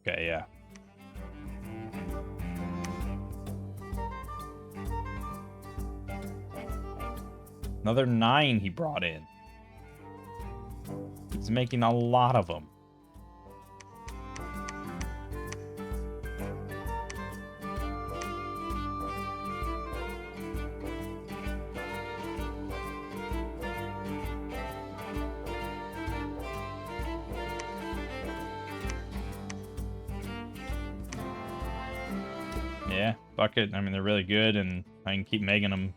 Okay, yeah. Another 9 he brought in. He's making a lot of them. Yeah, fuck it. I mean, they're really good, and I can keep making them.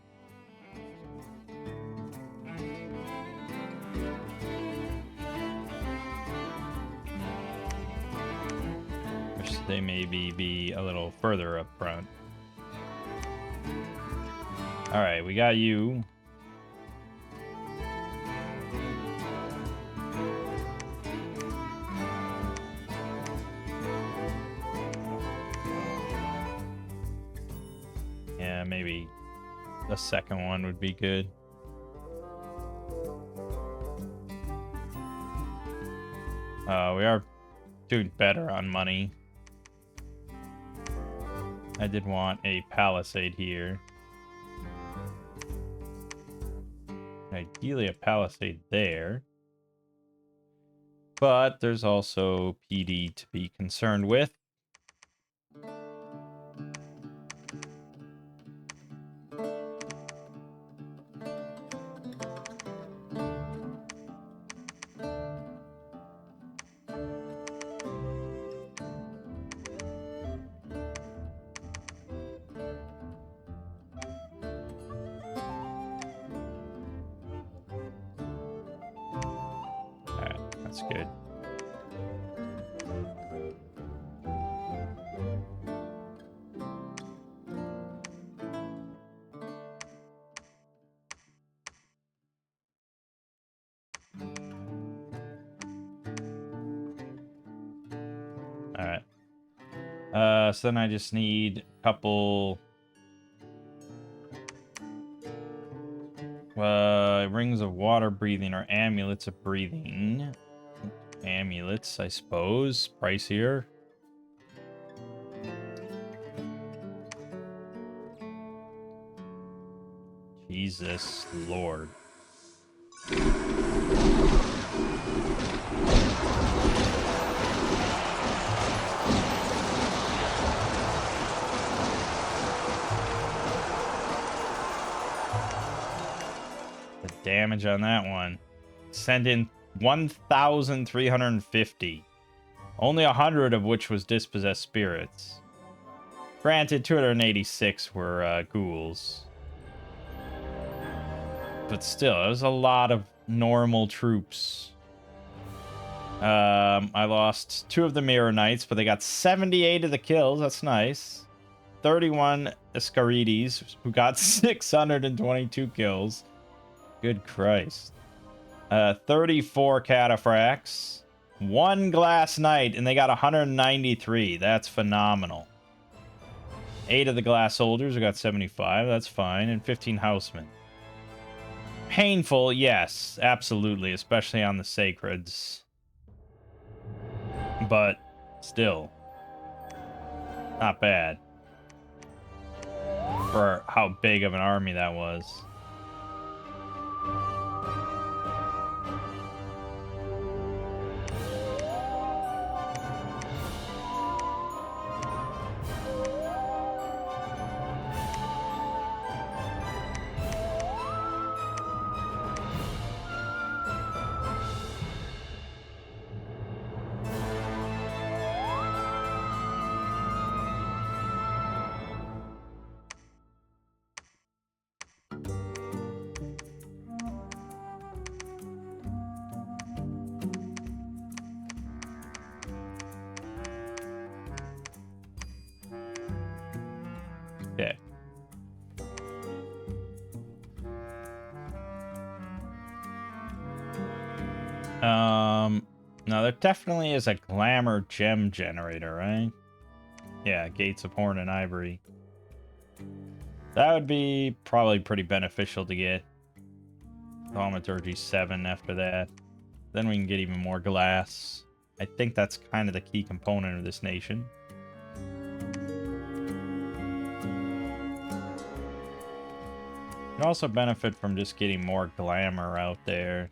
Wish they maybe be a little further up front. Alright, we got you. Yeah, maybe the second one would be good. We are doing better on money. I did want a palisade here. Ideally a palisade there. But there's also PD to be concerned with. That's good. Alright. So then I just need a couple... rings of water breathing or amulets of breathing. Amulets, I suppose. Price here. Jesus Lord. The damage on that one. Send in 1,350. Only 100 of which was dispossessed spirits. Granted, 286 were ghouls. But still, it was a lot of normal troops. I lost 2 of the Mirror Knights, but they got 78 of the kills. That's nice. 31 Ascarides, who got 622 kills. Good Christ. 34 Cataphracts. 1 Glass Knight, and they got 193. That's phenomenal. 8 of the Glass Soldiers, who got 75. That's fine. And 15 Housemen. Painful, yes. Absolutely. Especially on the Sacreds. But still. Not bad. For how big of an army that was. there definitely is a glamour gem generator, right? Yeah, Gates of Horn and Ivory. That would be probably pretty beneficial to get. Thaumaturgy 7 after that. Then we can get even more glass. I think that's kind of the key component of this nation. You can also benefit from just getting more glamour out there.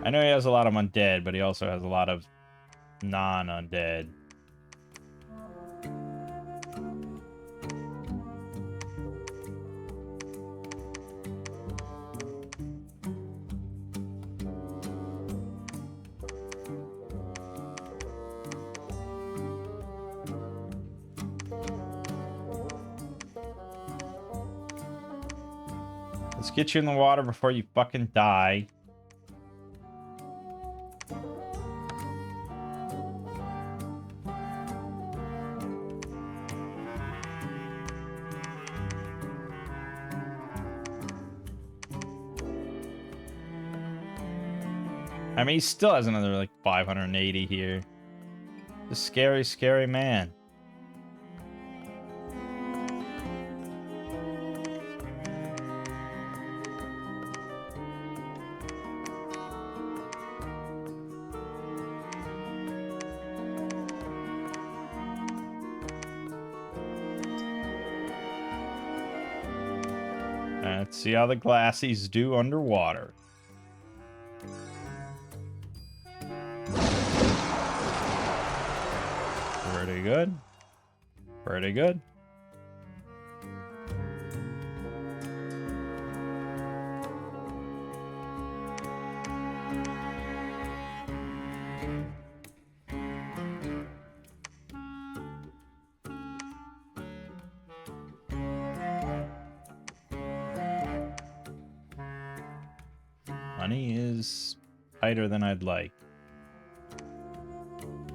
I know he has a lot of undead, but he also has a lot of non-undead. Let's get you in the water before you fucking die. I mean, he still has another, like, 580 here. The scary, scary man. Let's see how the glassies do underwater. Pretty good. Pretty good. Money is tighter than I'd like.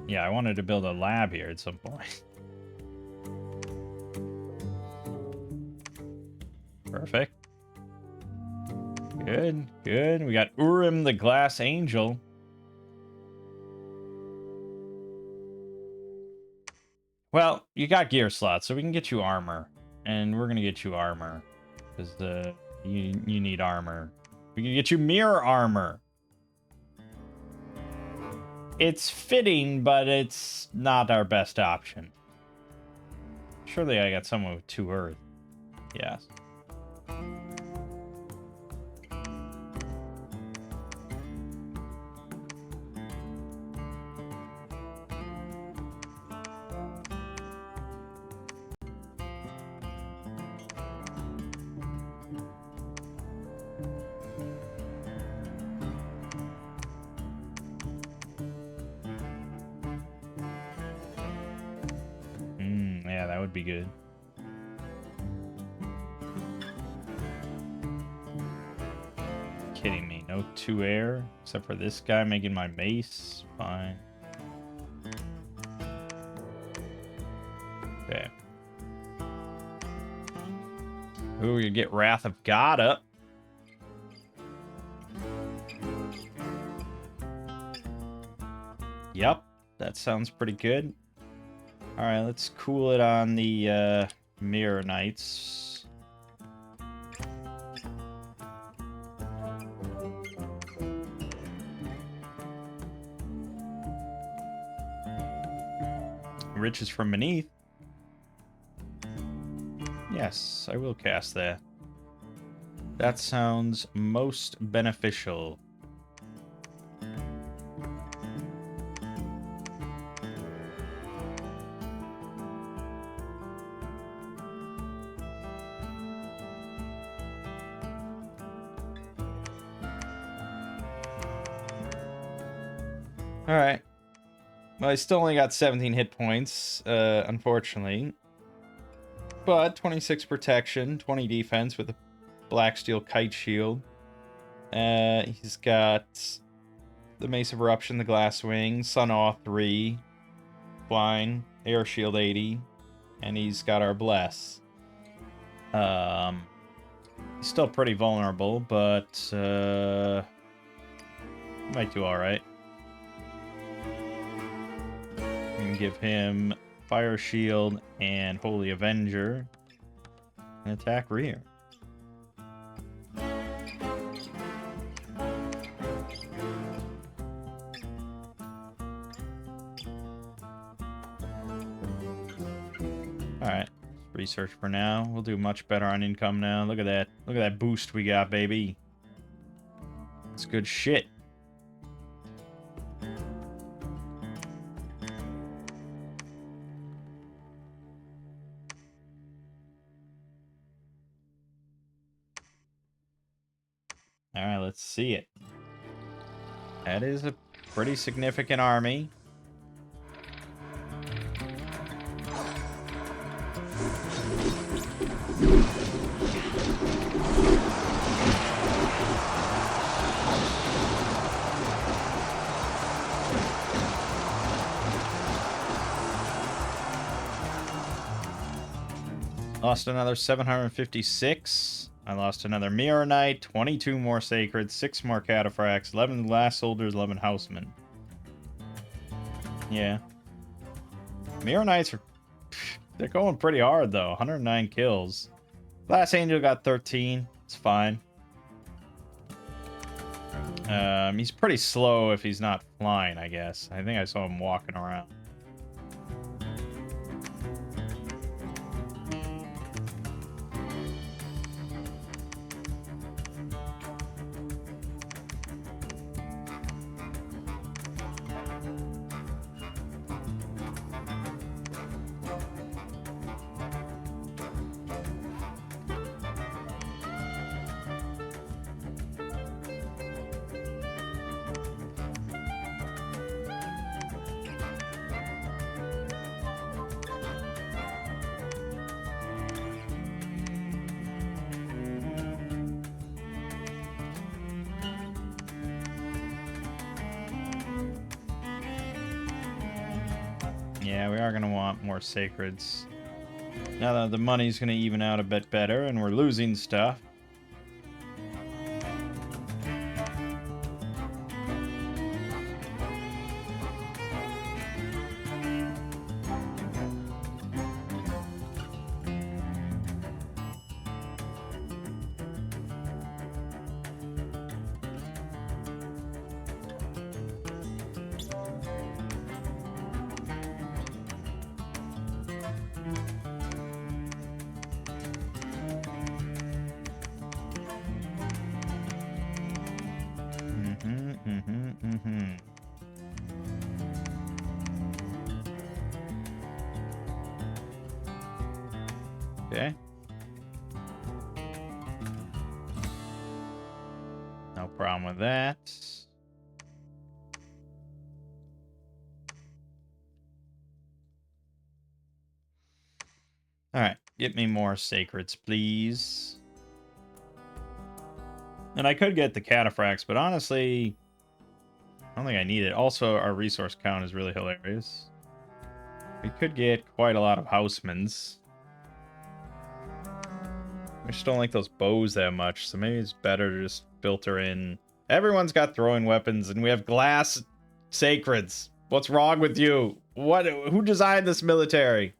Yeah, I wanted to build a lab here at some point. Perfect. Good, good. We got Urim the Glass Angel. Well, you got gear slots, so we can get you armor. And we're gonna get you armor. Because you need armor. We can get you mirror armor. It's fitting, but it's not our best option. Surely I got someone with 2 earth. Yes. Yeah, that would be good. Kidding me. No 2 air, except for this guy making my mace. Fine. Okay. Ooh, we get Wrath of God up. Yep, that sounds pretty good. Alright, let's cool it on the Mirror Knights. Riches from Beneath. Yes, I will cast that. That sounds most beneficial. Alright. Well, I still only got 17 hit points, unfortunately. But 26 protection, 20 defense with a Black Steel Kite Shield. He's got the Mace of Eruption, the Glass Wing, Sun Awe 3, Flying, Air Shield 80, and he's got our Bless. He's still pretty vulnerable, but might do all right. We can give him Fire Shield and Holy Avenger and attack rear. Alright, research for now. We'll do much better on income now. Look at that. Look at that boost we got, baby. It's good shit. Alright, let's see it. That is a pretty significant army. Lost another 756. I lost another Mirror Knight, 22 more Sacred, 6 more Cataphracts, 11 Glass Soldiers, 11 Housemen. Yeah. Mirror Knights are... They're going pretty hard, though. 109 kills. Glass Angel got 13. It's fine. He's pretty slow if he's not flying, I guess. I think I saw him walking around. Yeah, we are going to want more Sacreds. Now that the money's going to even out a bit better and we're losing stuff. Okay. No problem with that. All right, get me more Sacreds, please. And I could get the Cataphracts, but honestly, I don't think I need it. Also, our resource count is really hilarious. We could get quite a lot of Housemans. I just don't like those bows that much, so maybe it's better to just filter in. Everyone's got throwing weapons, and we have glass Sacreds. What's wrong with you? What? Who designed this military?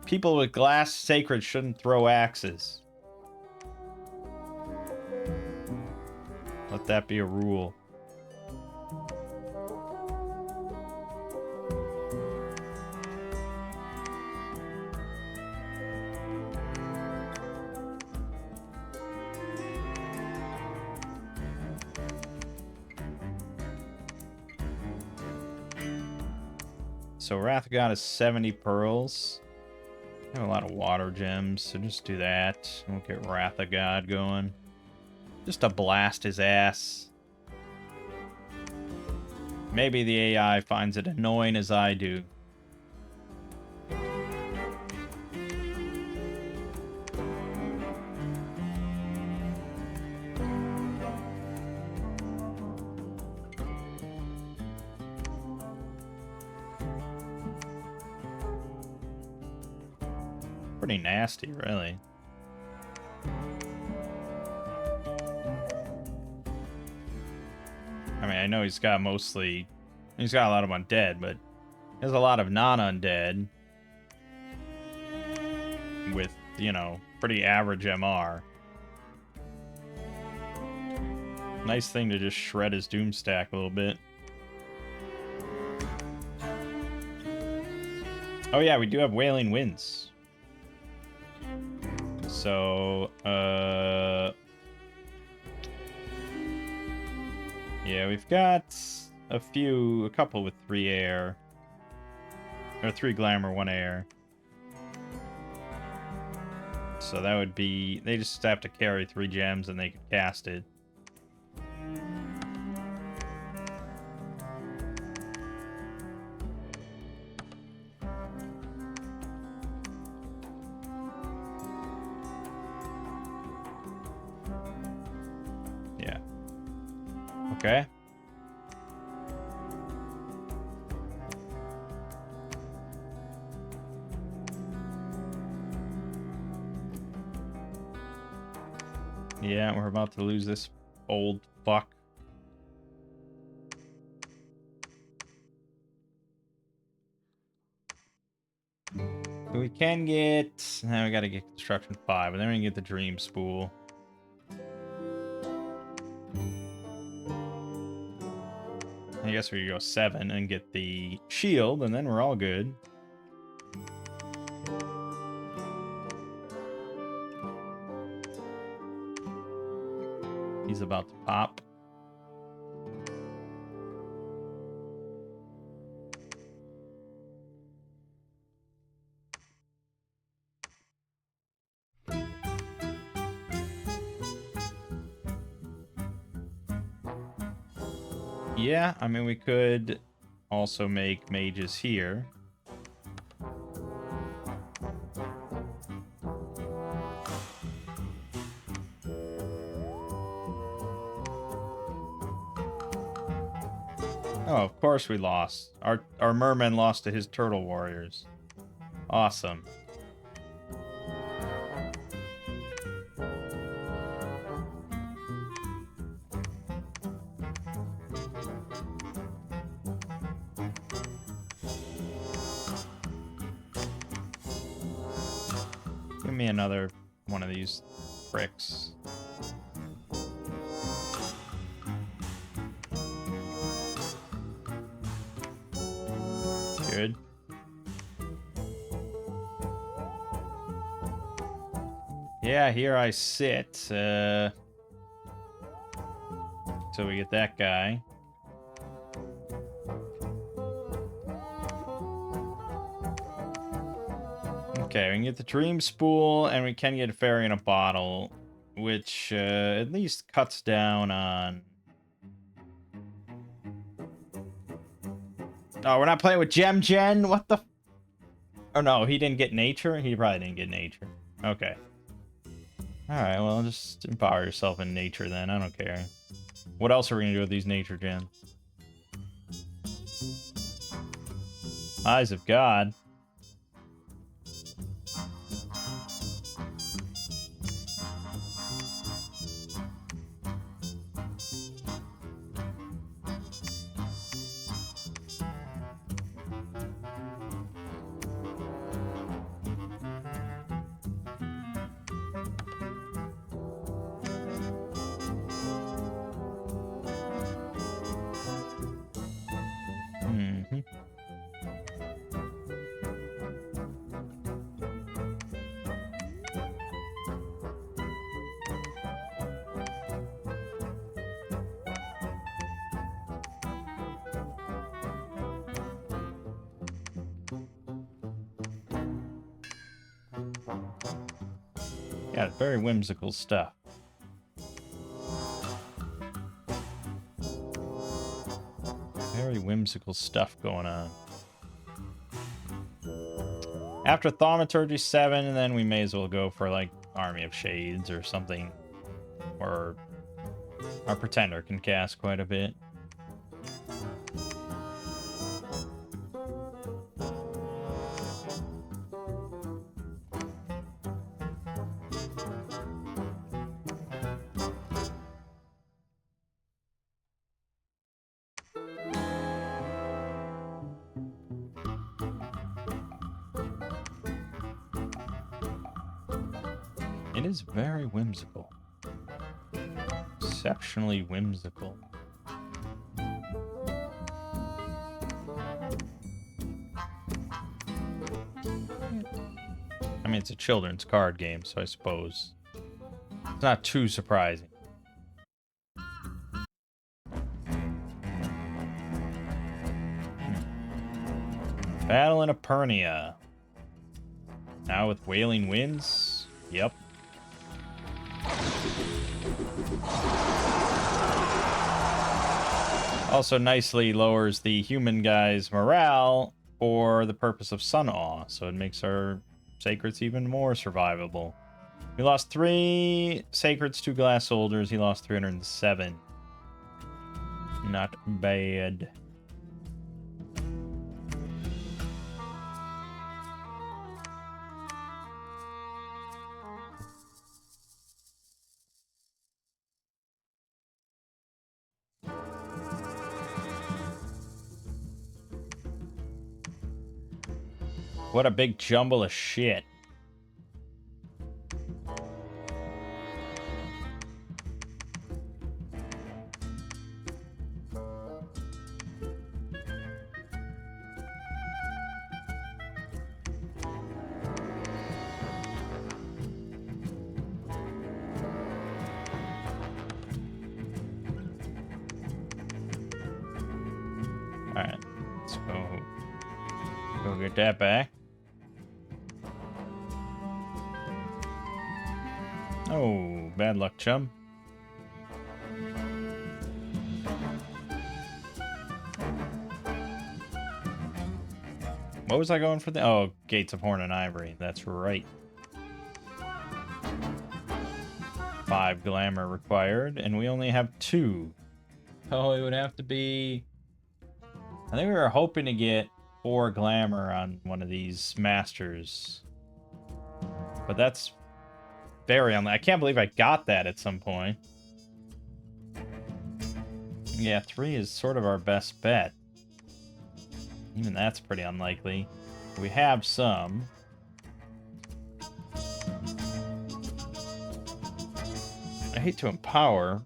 People with glass Sacred shouldn't throw axes. Let that be a rule. So Wrath of God is 70 pearls. I have a lot of water gems, so just do that. We'll get Wrath of God going. Just to blast his ass. Maybe the AI finds it annoying as I do. pretty nasty, really. I mean, I know he's got a lot of undead, but there's a lot of non-undead with, you know, pretty average MR. Nice thing to just shred his doom stack a little bit. Oh yeah, we do have Wailing Winds. So, yeah, we've got a couple with 3 air. Or 3 glamour, 1 air. So that would be... They just have to carry 3 gems and they could cast it. Yeah. Okay. Yeah, we're about to lose this old fuck. We can get... Now we gotta get Construction 5, and then we can get the Dream Spool. I guess we could go 7 and get the shield, and then we're all good. He's about to pop. Yeah, I mean, we could also make mages here. Oh, of course we lost. Our merman lost to his turtle warriors. Awesome. Give me another one of these bricks. Good. Yeah, here I sit. So we get that guy. Okay, we can get the Dream Spool, and we can get a Fairy in a Bottle, which at least cuts down on... Oh, we're not playing with Gem Gen? What the... Oh, no, he didn't get Nature? He probably didn't get Nature. Okay. Alright, well, just empower yourself in Nature then. I don't care. What else are we gonna do with these Nature Gems? Eyes of God. Yeah, very whimsical stuff. Very whimsical stuff going on. After Thaumaturgy 7, and then we may as well go for, like, Army of Shades or something. Or our Pretender can cast quite a bit. It is very whimsical. Exceptionally whimsical. I mean, it's a children's card game, so I suppose it's not too surprising. Battle in Epernia. Now with Wailing Winds. Yep. Also nicely lowers the human guy's morale for the purpose of Sun Awe, so it makes our Sacreds even more survivable. We lost 3 Sacreds, 2 Glass Soldiers. He lost 307. Not bad. What a big jumble of shit. Alright, let's go get that back. Oh, bad luck, chum. What was I going for? Oh, Gates of Horn and Ivory. That's right. 5 glamour required, and we only have 2. Oh, it would have to be... I think we were hoping to get 4 glamour on one of these masters. But that's very unlikely. I can't believe I got that at some point. Yeah, 3 is sort of our best bet. Even that's pretty unlikely. We have some. I hate to empower,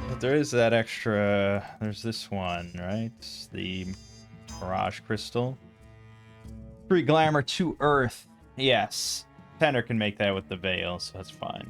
but there is that extra... There's this one, right? The Mirage Crystal. 3 glamour, 2 earth. Yes. Tender can make that with the Veil, so that's fine.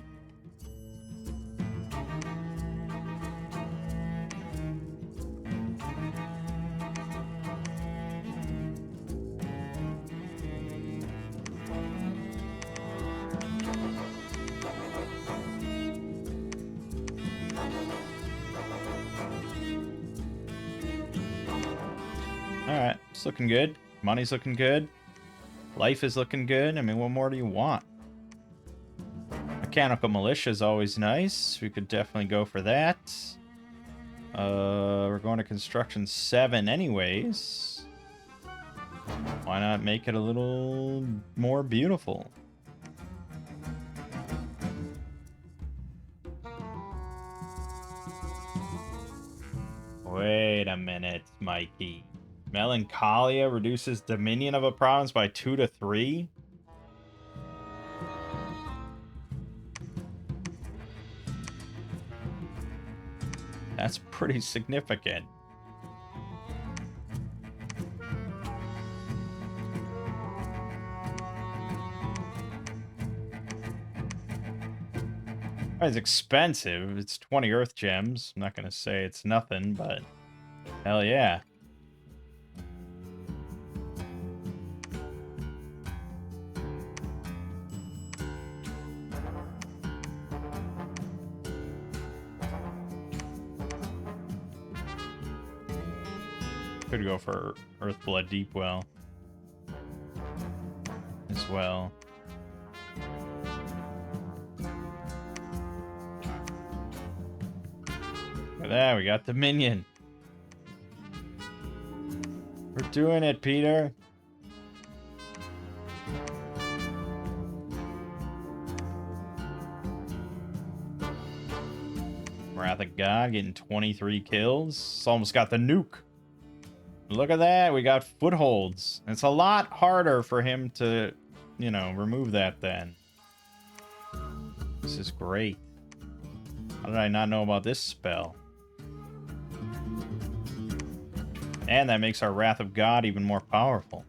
Alright, it's looking good. Money's looking good. Life is looking good. I mean, what more do you want? Mechanical Militia is always nice. We could definitely go for that. We're going to Construction 7 anyways. Why not make it a little more beautiful? Wait a minute, Mikey. Melancholia reduces dominion of a province by 2 to 3? That's pretty significant. It's expensive. It's 20 Earth Gems. I'm not going to say it's nothing, but hell yeah. Could go for Earthblood Deepwell as well. Look at that, we got the minion. We're doing it, Peter. Wrath of God getting 23 kills. It's almost got the nuke. Look at that, we got footholds. It's a lot harder for him to, you know, remove that then. This is great. How did I not know about this spell? And that makes our Wrath of God even more powerful.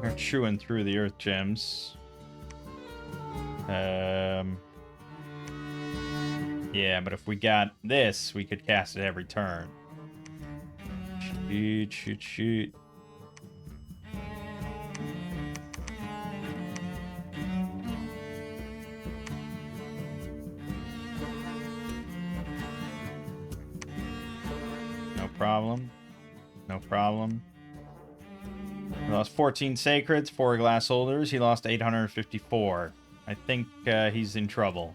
We're chewing through the earth gems. Yeah, but if we got this, we could cast it every turn. Shoot, shoot, shoot. No problem. No problem. He lost 14 sacreds, 4 glass holders. He lost 854. I think he's in trouble.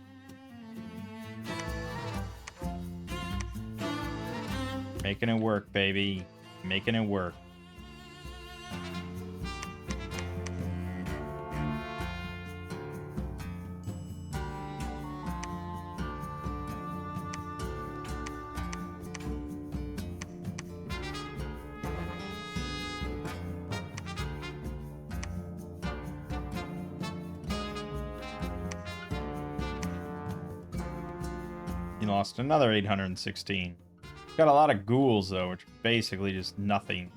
Making it work, baby. Making it work. He lost another 816. Got a lot of ghouls, though, which are basically just nothing.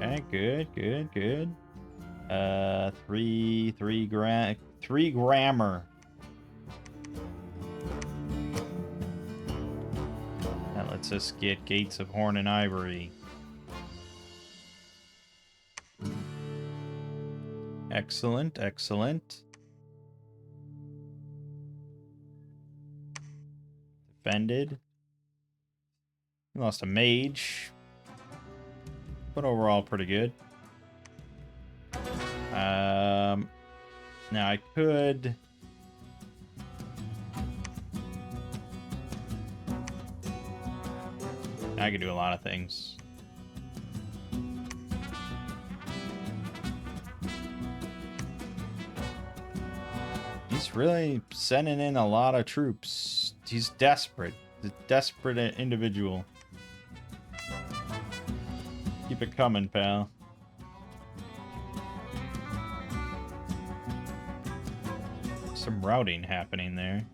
Okay, good, good, good. 3 grammar. That lets us get Gates of Horn and Ivory. Excellent, excellent. Defended. We lost a mage. But overall, pretty good. Now I could... I could do a lot of things. He's really sending in a lot of troops. He's desperate. He's a desperate individual. Keep it coming, pal. Some routing happening there.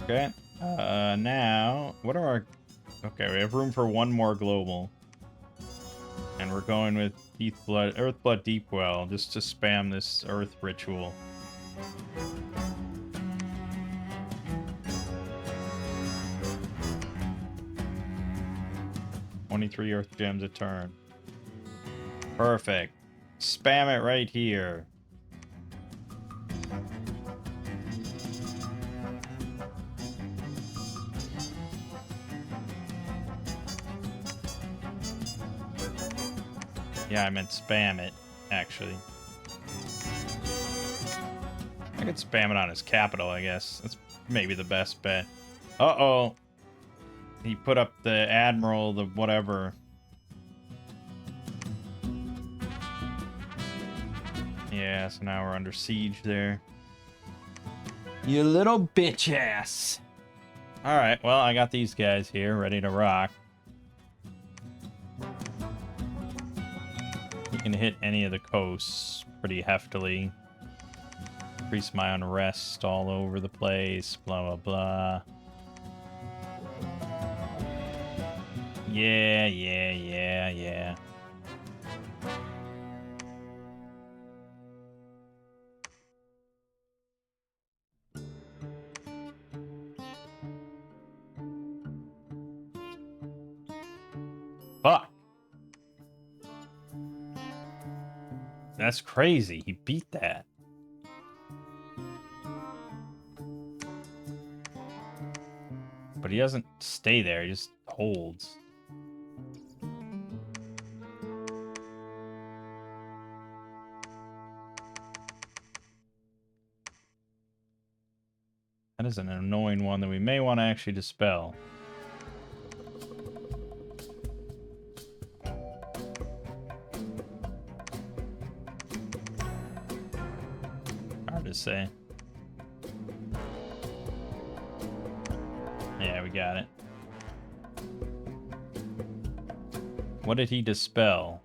Okay. Now, what are our... Okay, we have room for one more global. And we're going with Earthblood Deepwell, just to spam this Earth ritual. $23 Earth Gems a turn. Perfect. Spam it right here. Yeah, I meant spam it, actually. I could spam it on his capital, I guess. That's maybe the best bet. Uh-oh. He put up the Admiral, the whatever. Yeah, so now we're under siege there. You little bitch ass. Alright, well, I got these guys here, ready to rock. Can hit any of the coasts pretty heftily. Increase my unrest all over the place. Blah, blah, blah. Yeah, yeah, yeah, yeah. Fuck. That's crazy. He beat that. But he doesn't stay there. He just holds. That is an annoying one that we may want to actually dispel. Hard to say. Yeah, we got it. What did he dispel?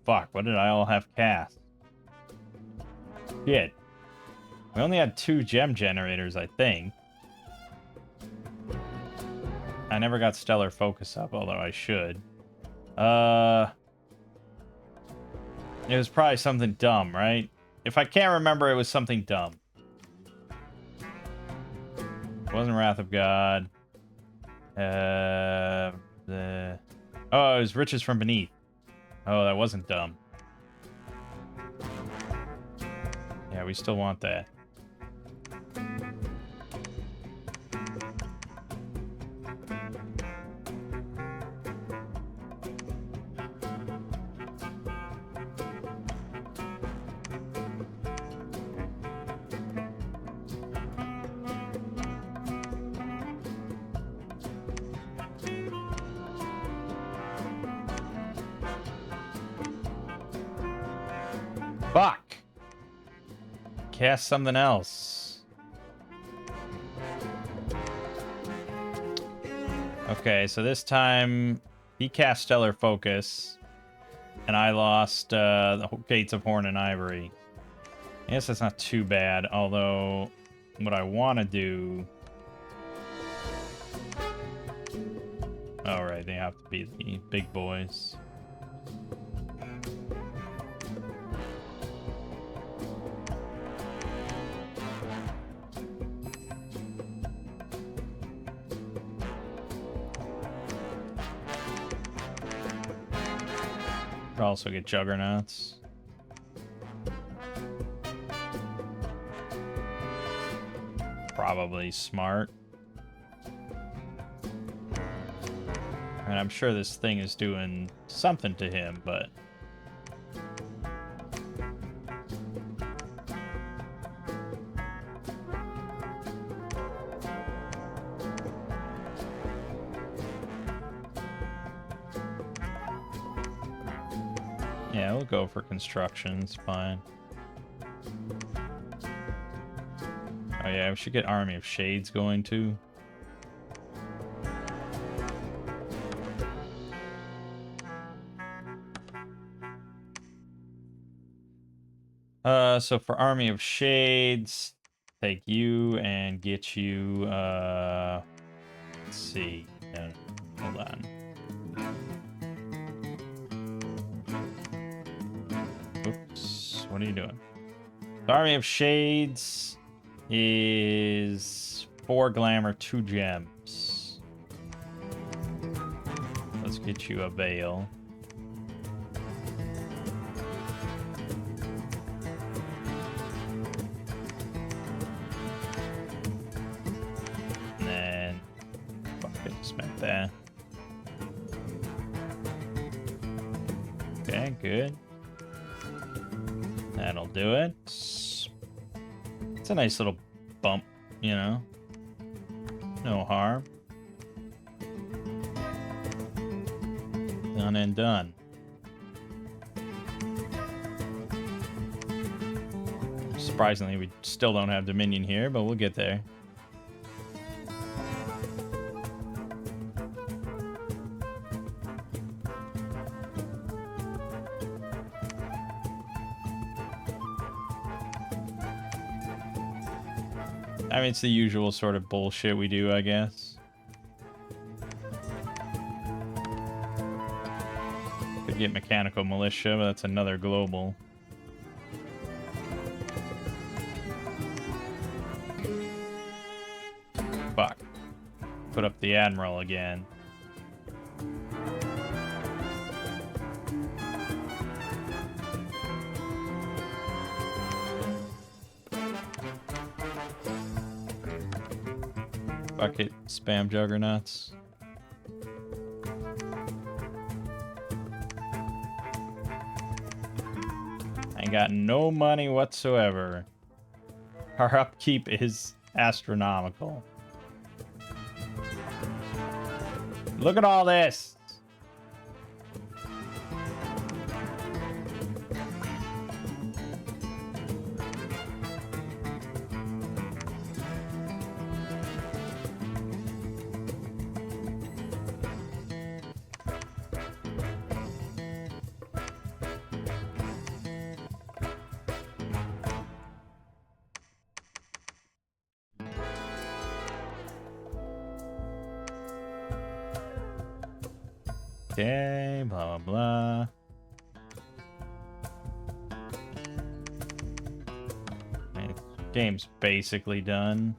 Fuck, what did I all have cast? Shit. We only had 2 gem generators, I think. I never got Stellar Focus up, although I should. It was probably something dumb, right? If I can't remember, it was something dumb. It wasn't Wrath of God. Oh, it was Riches from Beneath. Oh, that wasn't dumb. Yeah, we still want that. Fuck! Cast something else. Okay, so this time he cast Stellar Focus, and I lost the Gates of Horn and Ivory. I guess that's not too bad, although what I want to do... Oh, right, they have to be the big boys. Also get Juggernauts. Probably smart. And I'm sure this thing is doing something to him, but... Yeah, we'll go for construction. It's fine. Oh yeah, we should get Army of Shades going too. So for Army of Shades, take you and get you, let's see. Yeah, hold on. Oops, what are you doing? The Army of Shades is 4 glamour, 2 gems. Let's get you a veil. And then, fuck it, spent that. Okay, good. That'll do it. It's a nice little bump, you know. No harm. Done and done. Surprisingly, we still don't have Dominion here, but we'll get there. I mean, it's the usual sort of bullshit we do, I guess. Could get Mechanical Militia, but that's another global. Fuck. Put up the Admiral again. Fuck it, spam Juggernauts. I got no money whatsoever. Our upkeep is astronomical. Look at all this. Okay, blah, blah, blah. Man, game's basically done.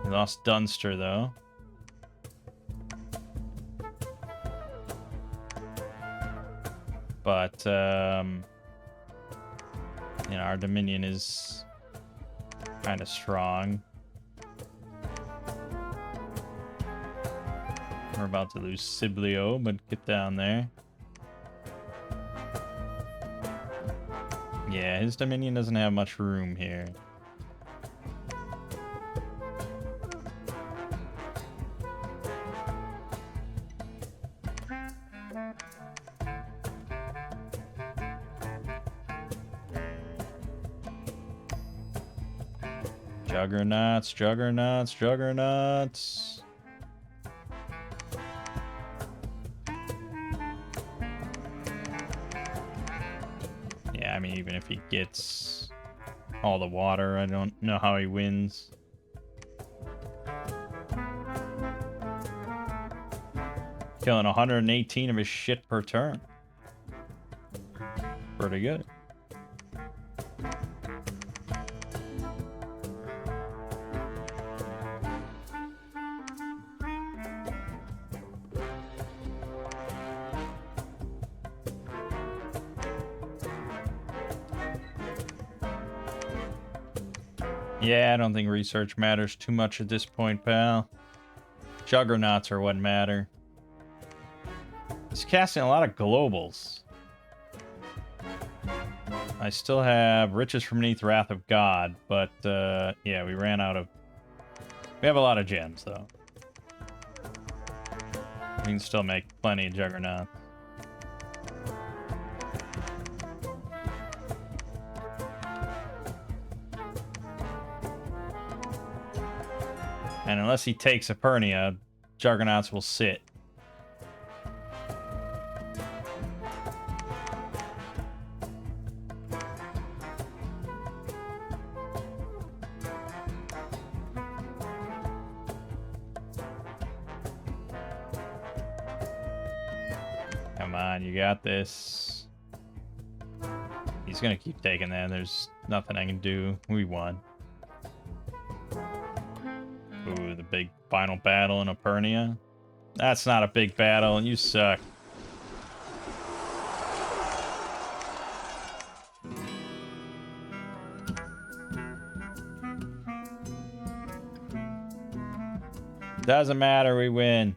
We lost Dunster, though. But, you know, our Dominion is kind of strong. We're about to lose Siblio, but get down there. Yeah, his Dominion doesn't have much room here. Juggernauts, juggernauts, juggernauts. Yeah, I mean, even if he gets all the water, I don't know how he wins. Killing 118 of his shit per turn. Pretty good. Yeah, I don't think research matters too much at this point, pal. Juggernauts are what matter. He's casting a lot of globals. I still have Riches from Beneath Wrath of God, but yeah, we ran out of... We have a lot of gems, though. We can still make plenty of Juggernauts. And unless he takes Epernia, Juggernauts will sit. Come on, you got this. He's gonna keep taking that. There's nothing I can do. We won. Ooh, the big final battle in Epernia. That's not a big battle, and you suck. Doesn't matter, we win.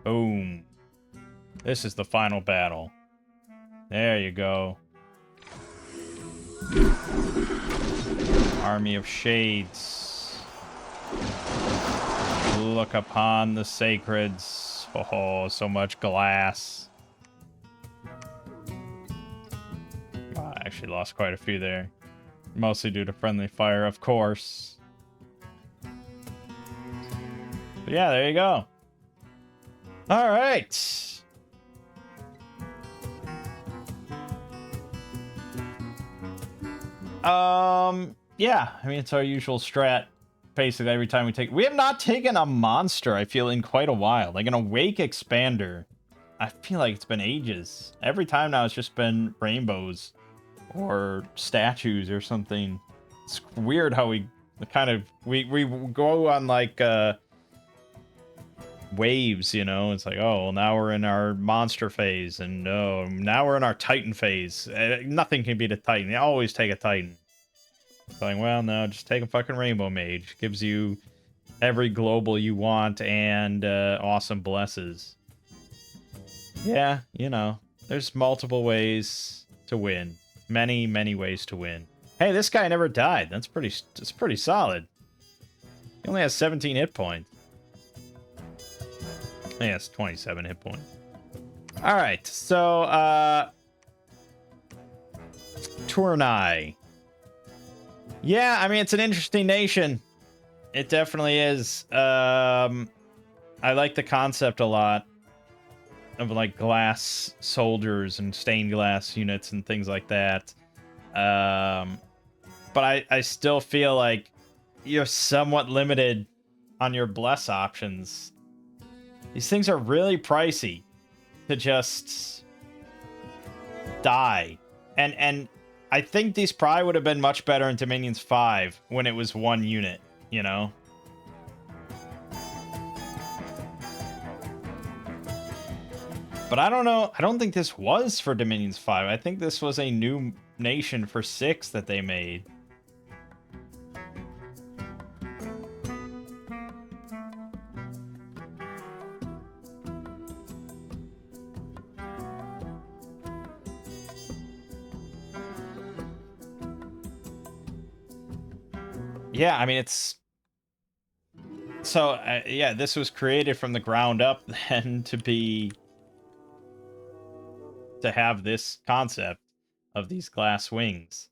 Boom. This is the final battle. There you go. Army of Shades. Look upon the sacreds. Oh, so much glass. Oh, I actually lost quite a few there. Mostly due to friendly fire, of course. But yeah, there you go. All right. Yeah, I mean, it's our usual strat. Basically, every time we take... We have not taken a monster, I feel, in quite a while. Like an Awake Expander. I feel like it's been ages. Every time now it's just been rainbows. Or statues or something. It's weird how we kind of... We go on, like, waves, you know? It's like, oh, well, now we're in our monster phase. And no, now we're in our Titan phase. Nothing can beat a Titan. They always take a Titan. Going, well, no, just take a fucking Rainbow Mage. Gives you every global you want and awesome blesses. Yeah, you know, there's multiple ways to win. Many, many ways to win. Hey, this guy never died. That's pretty solid. He only has 17 hit points. He has 27 hit points. All right, so Tournai. Yeah, I mean, it's an interesting nation. It definitely is. I like the concept a lot of like glass soldiers and stained glass units and things like that. But I still feel like you're somewhat limited on your bless options. These things are really pricey to just die. And I think these probably would have been much better in Dominions 5 when it was one unit, you know? But I don't know. I don't think this was for Dominions 5. I think this was a new nation for 6 that they made. Yeah, I mean, it's... So, yeah, this was created from the ground up then to have this concept of these glass wings.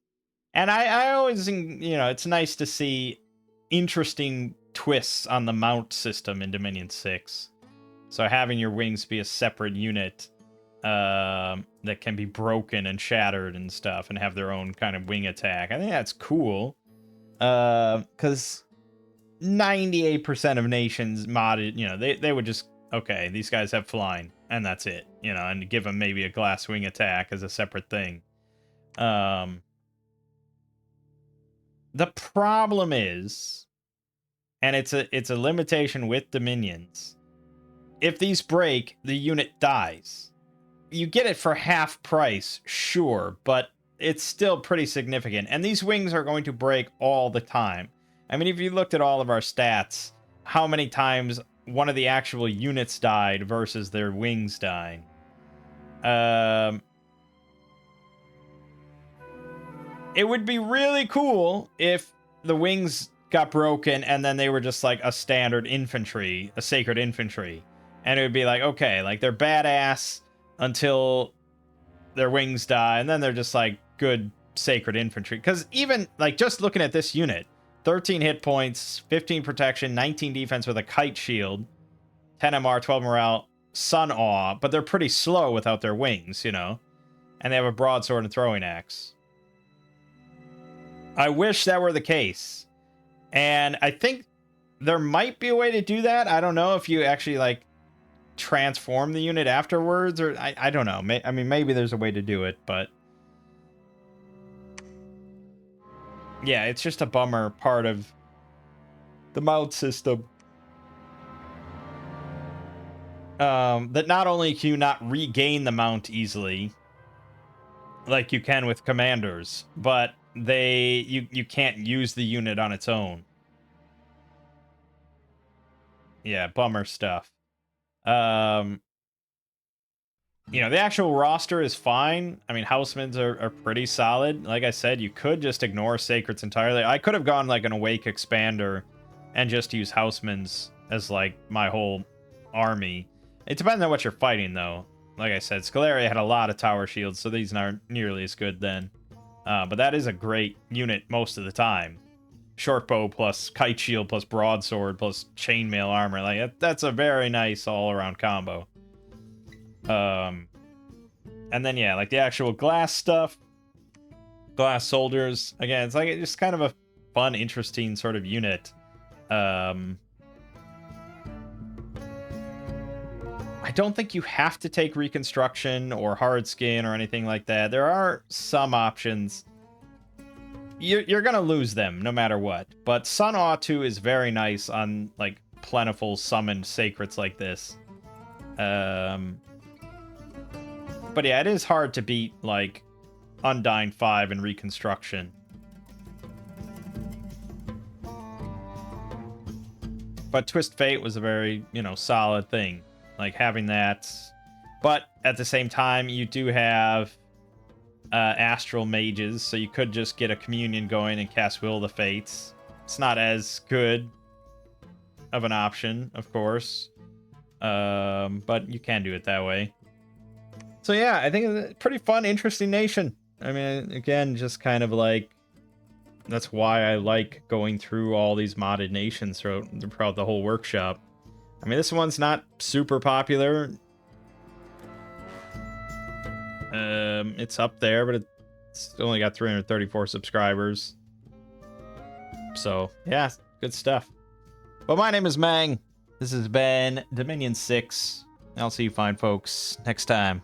And I always, you know, it's nice to see interesting twists on the mount system in Dominion 6. So having your wings be a separate unit that can be broken and shattered and stuff and have their own kind of wing attack. I think that's cool. Because 98% of nations modded, you know, they would just, okay, these guys have flying, and that's it, you know, and give them maybe a glass wing attack as a separate thing. The problem is, and it's a limitation with Dominions, if these break, the unit dies. You get it for half price, sure, but it's still pretty significant. And these wings are going to break all the time. I mean, if you looked at all of our stats, how many times one of the actual units died versus their wings dying. It would be really cool if the wings got broken and then they were just like a standard infantry, a sacred infantry. And it would be like, okay, like they're badass until their wings die, and then they're just like good sacred infantry. Because even like just looking at this unit, 13 hit points, 15 protection, 19 defense with a kite shield, 10 MR, 12 morale, sun awe, but they're pretty slow without their wings, you know? And they have a broadsword and throwing axe. I wish that were the case. And I think there might be a way to do that. I don't know if you actually like transform the unit afterwards, or I don't know. I mean, maybe there's a way to do it, but yeah, it's just a bummer part of the mount system. That not only can you not regain the mount easily, like you can with commanders, but you can't use the unit on its own. Yeah, bummer stuff. You know, the actual roster is fine. I mean, Housemans are pretty solid. Like I said, you could just ignore Sacreds entirely. I could have gone like an Awake Expander and just use Housemans as like my whole army. It depends on what you're fighting, though. Like I said, Scalaria had a lot of tower shields, so these aren't nearly as good then. But that is a great unit most of the time. Shortbow plus kite shield plus broadsword plus chainmail armor. Like that's a very nice all-around combo. And then yeah, like the actual glass stuff, glass soldiers. Again, it's like just kind of a fun, interesting sort of unit. I don't think you have to take reconstruction or hard skin or anything like that. There are some options. You're gonna lose them no matter what. But Sun Awe 2 is very nice on like plentiful summoned sacreds like this. But yeah, it is hard to beat like Undying 5 and Reconstruction. But Twist Fate was a very, solid thing. Like, having that. But at the same time, you do have Astral Mages, so you could just get a Communion going and cast Will of the Fates. It's not as good of an option, of course. But you can do it that way. So yeah, I think it's a pretty fun, interesting nation. I mean, again, just kind of like, that's why I like going through all these modded nations throughout the whole workshop. I mean, this one's not super popular. It's up there, but it's only got 334 subscribers. So yeah, good stuff. But my name is Mangg. This has been Dominion 6. I'll see you fine folks next time.